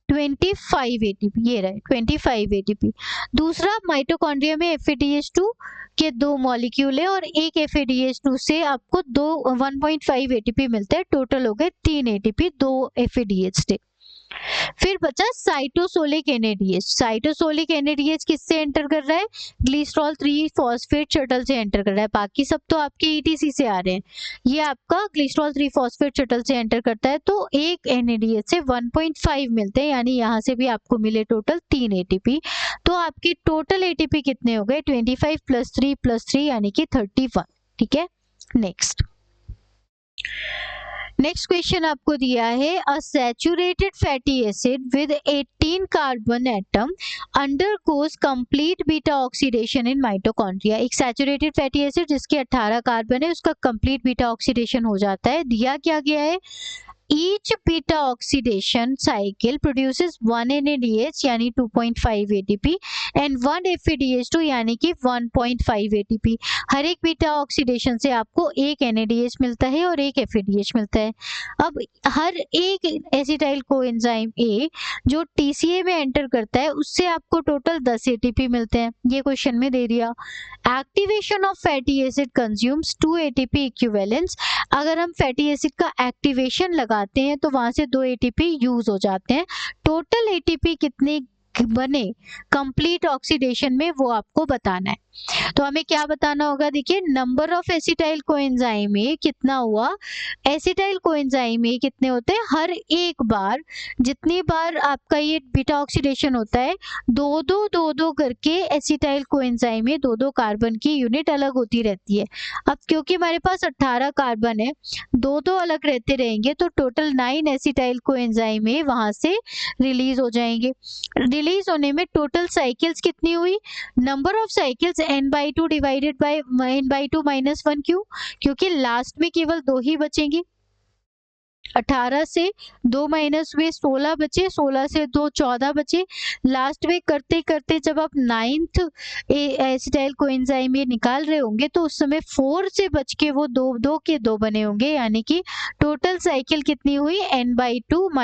25 एटीपी, ये रहे 25 एटीपी। दूसरा माइटोकॉन्ड्रिया में FADH2 के 2 मॉलिक्यूल है और एक FADH2 से आपको 1.5 एटीपी मिलता है, टोटल हो गए 3 एटीपी 2 FADH से। फिर बचा साइटोसोलिक NADH। साइटोसोलिक NADH किससे एंटर कर रहा है, ग्लिसरॉल 3 फॉस्फेट शटल से एंटर कर रहा है, बाकी सब तो आपके ETC से आ रहे हैं। ये आपका ग्लिसरॉल 3 फॉस्फेट शटल से एंटर करता है तो एक NADH से 1.5 मिलते हैं, यानी यहाँ से भी आपको मिले टोटल 3 ATP। तो आपके टोटल ATP कितने हो गए 25 + 3 + 3 यानी कि 31। ठीक है, नेक्स्ट क्वेश्चन आपको दिया है, अ saturated fatty acid with 18 carbon atom undergoes complete beta oxidation in mitochondria. एक सैचुरेटेड फैटी एसिड जिसके 18 कार्बन है उसका कंप्लीट बीटा ऑक्सीडेशन हो जाता है। दिया क्या गया है, each beta oxidation cycle produces 1 NADH यानी 2.5 ATP and 1 FADH2 यानी कि 1.5 ATP। हर एक बीटा ऑक्सीडेशन से आपको एक NADH मिलता है और एक FADH मिलता है। अब हर एक एसिटाइल कोएंजाइम A जो TCA में एंटर करता है उससे आपको टोटल 10 ATP मिलते हैं, ये क्वेश्चन में दे दिया। Activation of fatty acid consumes 2 ATP equivalents. अगर हम फैटी एसिड का एक्टिवेशन लगाते हैं तो वहां से 2 ATP यूज हो जाते हैं। टोटल ATP कितने बने कंप्लीट ऑक्सीडेशन में वो आपको बताना है। तो हमें क्या बताना होगा, देखिए number of acetyl coenzyme A कितना हुआ, एसिटाइल कोएंजाइम ए कितने होते हैं, हर एक बार जितनी बार आपका ये बीटा ऑक्सीडेशन होता है दो दो करके एसिटाइल कोएंजाइम में 2 कार्बन की यूनिट अलग होती रहती है। अब क्योंकि हमारे पास 18 कार्बन है, 2 अलग रहते रहेंगे तो टोटल 9 एसिटाइल कोएंजाइम में वहां से रिलीज हो जाएंगे। रिलीज होने में टोटल साइकिल्स कितनी हुई, number of cycles n/2 divided by n/2 - 1 क्यों, क्योंकि लास्ट में केवल 2 ही बचेंगी। 18 से 2 माइनस हुए 16 बचे, 16 से 2 14 बचे। लास्ट में करते करते जब आप 9th एसिटाइल कोएंजाइम ये निकाल रहे होंगे तो उस समय 4 से बच के वो 2 के 2 बने होंगे, यानी कि टोटल साइकिल कितनी हुई n/2 -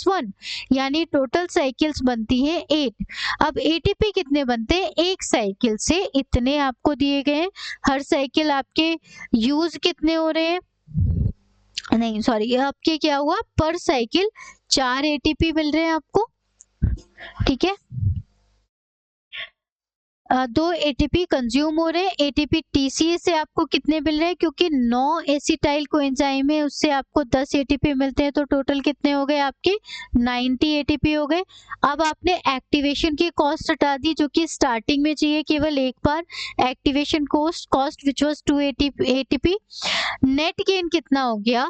1, यानी टोटल साइकिल्स बनती है 8। अब ATP कितने बनते हैं, एक साइकिल से इतने आपको दिए गए हैं। हर साइकिल आपके यूज कितने हो रहे हैं, नहीं सॉरी, आपके क्या हुआ पर साइकिल 4 ATP मिल रहे हैं आपको। ठीक है, दो एटीपी कंज्यूम हो रहे हैं। एटीपी टीसीए से आपको कितने मिल रहे हैं, क्योंकि 9 एसिटाइल कोएंजाइम है, उससे आपको 10 एटीपी मिलते हैं, तो टोटल कितने हो गए आपके 90 एटीपी हो गए। अब आपने एक्टिवेशन की कॉस्ट हटा दी, जो कि स्टार्टिंग में चाहिए केवल एक बार, activation cost which was 2 ATP. Net gain कितना हो गया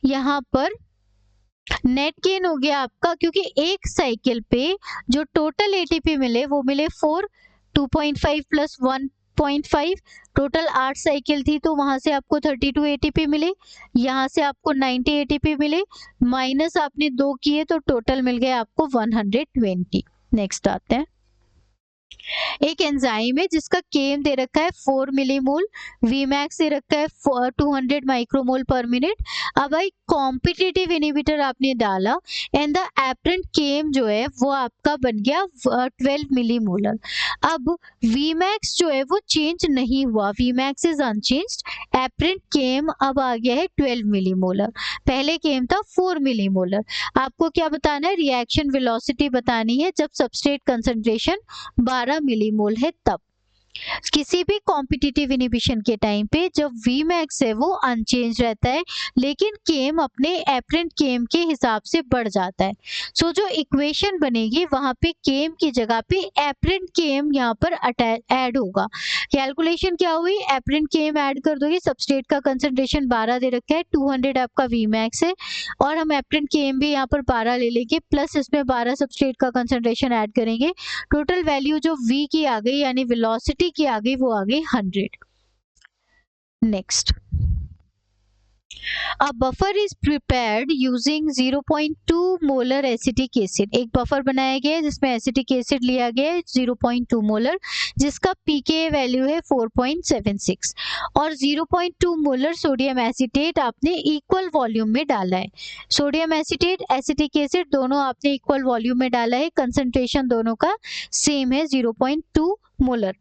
यहाँ पर, नेट गेन हो गया आपका, क्योंकि एक साइकिल पे जो टोटल एटीपी मिले वो मिले 4, 2.5 प्लस 1.5, टोटल 8 साइकिल थी, तो वहां से आपको 32 एटीपी मिले, यहाँ से आपको 90 एटीपी मिले, माइनस आपने 2 किए तो टोटल मिल गया आपको 120। नेक्स्ट आते हैं, एक एंजाइम है जिसका केम दे रखा है 4 मिलीमोल, वीमैक्स दे रखा है 200 माइक्रोमोल पर मिनट। अब भाई कॉम्पिटिटिव इनहिबिटर आपने डाला एंड द एपरेंट केम जो है वो आपका बन गया 12 मिलीमोलर। अब वीमैक्स जो है वो चेंज नहीं हुआ, वीमैक्स इज अनचेंज्ड, एपरेंट केम अब आ गया है 12 मिलीमोलर, पहले केम था 4 मिलीमोलर। आपको क्या बताना है, रिएक्शन वेलोसिटी बतानी है जब सबस्ट्रेट कंसंट्रेशन 12 मिलीमोल है तब। किसी भी कॉम्पिटिटिव इनहिबिशन के टाइम पे जब Vmax है वो अनचेंज रहता है, लेकिन केम अपने एपरेंट केम के हिसाब से बढ़ जाता है। सो जो इक्वेशन बनेगी वहां पे केम की जगह पे एपरेंट केम यहाँ पर ऐड होगा। कैलकुलेशन क्या हुई, एपरेंट केम ऐड कर दोगे, सबस्ट्रेट का कंसंट्रेशन 12 दे रखा है, 200 आपका Vmax है, और हम एपरेंट केम भी यहाँ पर 12 ले लेंगे, प्लस इसमें 12 सबस्ट्रेट का कंसंट्रेशन ऐड करेंगे, टोटल वैल्यू जो V की आ गई यानी वेलोसिटी की आ गई वो आ गई 100। Next, A buffer is prepared using 0.2 molar acetic acid. एक बफर बनाया गया है जिसमें एसिटिक एसिड लिया गया है 0.2 मोलर, जिसका pKa वैल्यू है 4.76, और 0.2 मोलर सोडियम एसिटेट आपने इक्वल वॉल्यूम में डाला है। सोडियम एसिटेट, एसिटिक एसिड दोनों आपने इक्वल वॉल्यूम में डाला है, कंसंट्रेशन दोनों का सेम है 0.2 मोलर।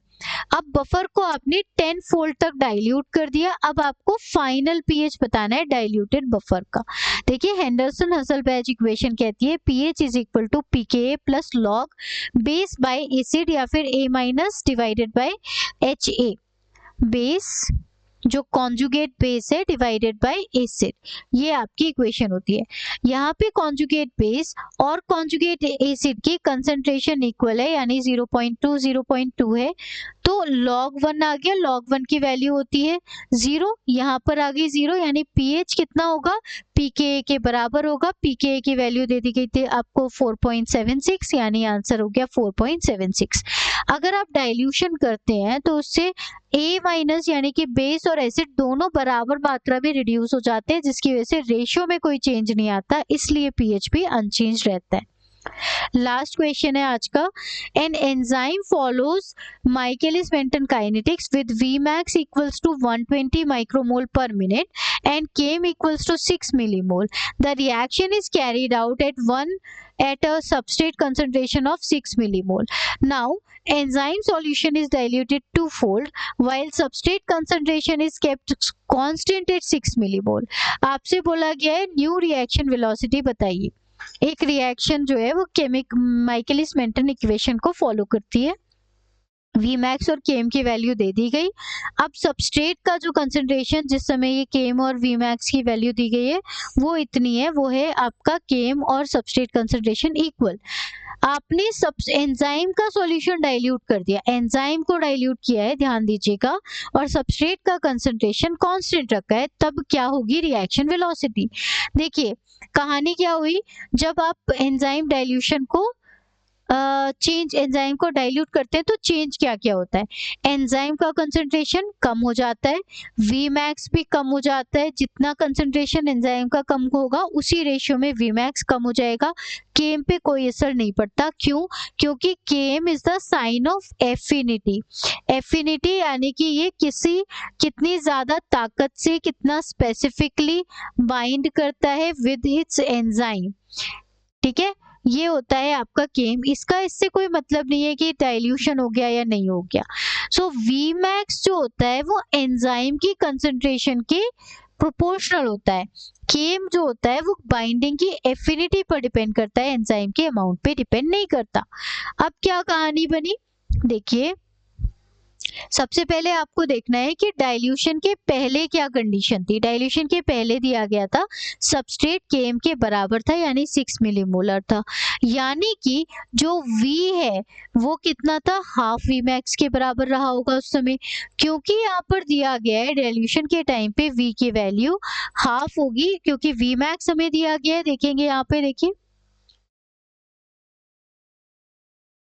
अब बफर को आपने 10 फोल्ड तक डाइल्यूट कर दिया। अब आपको फाइनल पीएच बताना है डाइल्यूटेड बफर का। देखिए हेंडरसन हसलबैच इक्वेशन कहती है pH is equal to pKa plus log base by acid या फिर A minus divided by H A, base जो कॉन्जुगेट बेस है डिवाइडेड बाय एसिड, ये आपकी इक्वेशन होती है। यहाँ पे कॉन्जुगेट बेस और कॉन्जुगेट एसिड की कंसंट्रेशन इक्वल है, यानी 0.2 है, तो log 1 आ गया, log 1 की वैल्यू होती है 0, यहाँ पर आ गई 0, यानी pH कितना होगा, pKa के बराबर होगा। pKa की वैल्यू दे दी गई थी आपको 4.76, यानी आंसर हो गया 4.76। अगर आप डाइल्यूशन करते हैं तो उससे A माइनस यानी कि बेस और एसिड दोनों बराबर मात्रा में रिड्यूस हो जाते हैं, जिसकी वजह से रेशियो में कोई चेंज नहीं आता, इसलिए pH भी अनचेंज रहता है। लास्ट क्वेश्चन है आज का, an enzyme follows Michaelis Menten kinetics with Vmax equals to 120 micromole per minute and Km equals to 6 millimole. The reaction is carried out at a substrate concentration of 6 millimole. Now, enzyme solution is diluted twofold while substrate concentration is kept constant at 6 millimole. आपसे बोला गया है new reaction velocity बताइए। एक reaction जो है वो माइकेलिस Menten equation को फॉलो करती है, Vmax और Km की वैल्यू दे दी गई। अब सबस्ट्रेट का जो कंसंट्रेशन जिस समय ये Km और Vmax की वैल्यू दी गई है वो इतनी है, वो है आपका Km और सबस्ट्रेट कंसंट्रेशन इक्वल। आपने एंजाइम का सॉल्यूशन डाइल्यूट कर दिया, एंजाइम को डाइल्यूट किया है, ध्यान दीजिएगा, और सबस्ट्रेट का कंसंट्रेशन कांस्टेंट रखा है, तब क्या होगी रिएक्शन वेलोसिटी। देखिए कहानी क्या हुई, जब आप एंजाइम डाइल्यूशन को एंजाइम को डाइल्यूट करते हैं तो चेंज क्या क्या होता है, एंजाइम का कंसंट्रेशन कम हो जाता है, Vmax भी कम हो जाता है, जितना कंसंट्रेशन एंजाइम का कम होगा उसी रेशियो में Vmax कम हो जाएगा। Km पे कोई असर नहीं पड़ता, क्यों, क्योंकि Km is the sign of affinity. Affinity यानी कि ये कितनी ज्यादा ताकत से कितना स्पेसिफिकली बाइंड करता है विद इट्स एंजाइम, ठीक है, ये होता है आपका Km। इसका इससे कोई मतलब नहीं है कि डाइल्यूशन हो गया या नहीं हो गया। सो Vmax जो होता है वो एंजाइम की कंसंट्रेशन के प्रोपोर्शनल होता है, Km जो होता है वो बाइंडिंग की एफिनिटी पर डिपेंड करता है, एंजाइम के अमाउंट पे डिपेंड नहीं करता। अब क्या कहानी बनी, देखिए सबसे पहले आपको देखना है कि डाइल्यूशन के पहले क्या कंडीशन थी। डाइल्यूशन के पहले दिया गया था सबस्ट्रेट Km के बराबर था, यानी 6 मिलीमोलर था, यानी कि जो V है वो कितना था, हाफ V मैक्स के बराबर रहा होगा उस समय, क्योंकि यहाँ पर दिया गया है डाइल्यूशन के टाइम पे V की वैल्यू हाफ होगी, क्योंकि V मैक्स हमें दिया गया है, देखेंगे यहाँ पे, देखिए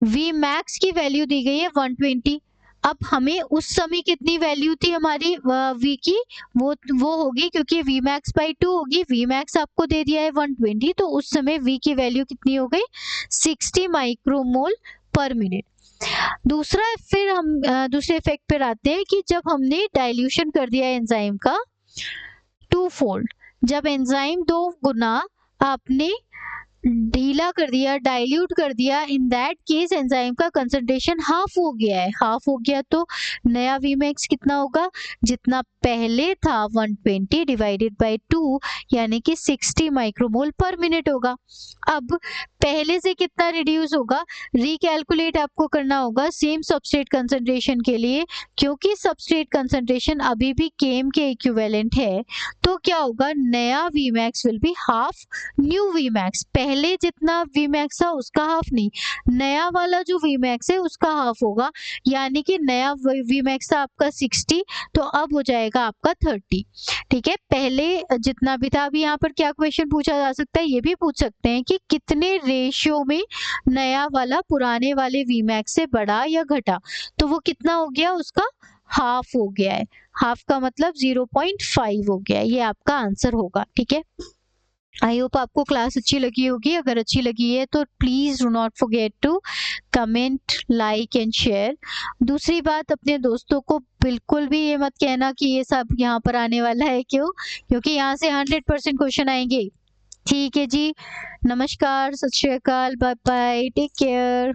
V मैक्स की वैल्यू दी गई है 120। अब हमें उस समय कितनी वैल्यू थी हमारी V की, वो होगी, क्योंकि V मैक्स बाई 2 होगी, V मैक्स आपको दे दिया है 120, तो उस समय V की वैल्यू कितनी हो गई, 60 माइक्रोमोल पर मिनट। दूसरा, फिर हम दूसरे इफेक्ट पर आते हैं कि जब हमने डाइल्यूशन कर दिया एंजाइम का 2 फोल्ड, जब एंजाइम 2 गुना आपने ढीला कर दिया, डाइल्यूट कर दिया, इन दैट केस एंजाइम का कंसंट्रेशन हाफ हो गया है। हाफ हो गया तो नया वी मैक्स कितना होगा, जितना पहले था 120 डिवाइडेड बाय 2, यानी कि 60 माइक्रोमोल पर मिनट होगा। अब पहले से कितना रिड्यूस होगा, रिकैलकुलेट आपको करना होगा सेम सबस्ट्रेट कंसंट्रेशन के लिए, क्योंकि सबस्ट्रेट कंसंट्रेशन अभी भी Km के इक्विवेलेंट है, तो क्या होगा, नया V max will be half new V max. पहले जितना वी मैक्स था उसका हाफ नहीं, नया वाला जो वी मैक्स है उसका हाफ होगा, यानी कि नया वी मैक्स था आपका 60, तो अब हो जाएगा आपका 30। ठीक है, पहले जितना भी था। अभी यहाँ पर क्या क्वेश्चन पूछा जा सकता है, ये भी पूछ सकते हैं कि कितने रेशियो में नया वाला पुराने वाले वी मैक्स से बढ़ा या घटा, तो वो कितना हो गया, उसका हाफ हो गया है। हाफ का मतलब 0.5 हो गया है, ये आपका आंसर होगा। ठीक है, आई होप आपको क्लास अच्छी लगी होगी। अगर अच्छी लगी है तो please do not forget to comment, like and share. दूसरी बात, अपने दोस्तों को बिल्कुल भी ये मत कहना कि ये सब यहाँ पर आने वाला है, क्योंकि यहाँ से 100% क्वेश्चन आएंगे। ठीक है जी, नमस्कार, सत श्री अकाल, बाय बाय, टेक केयर।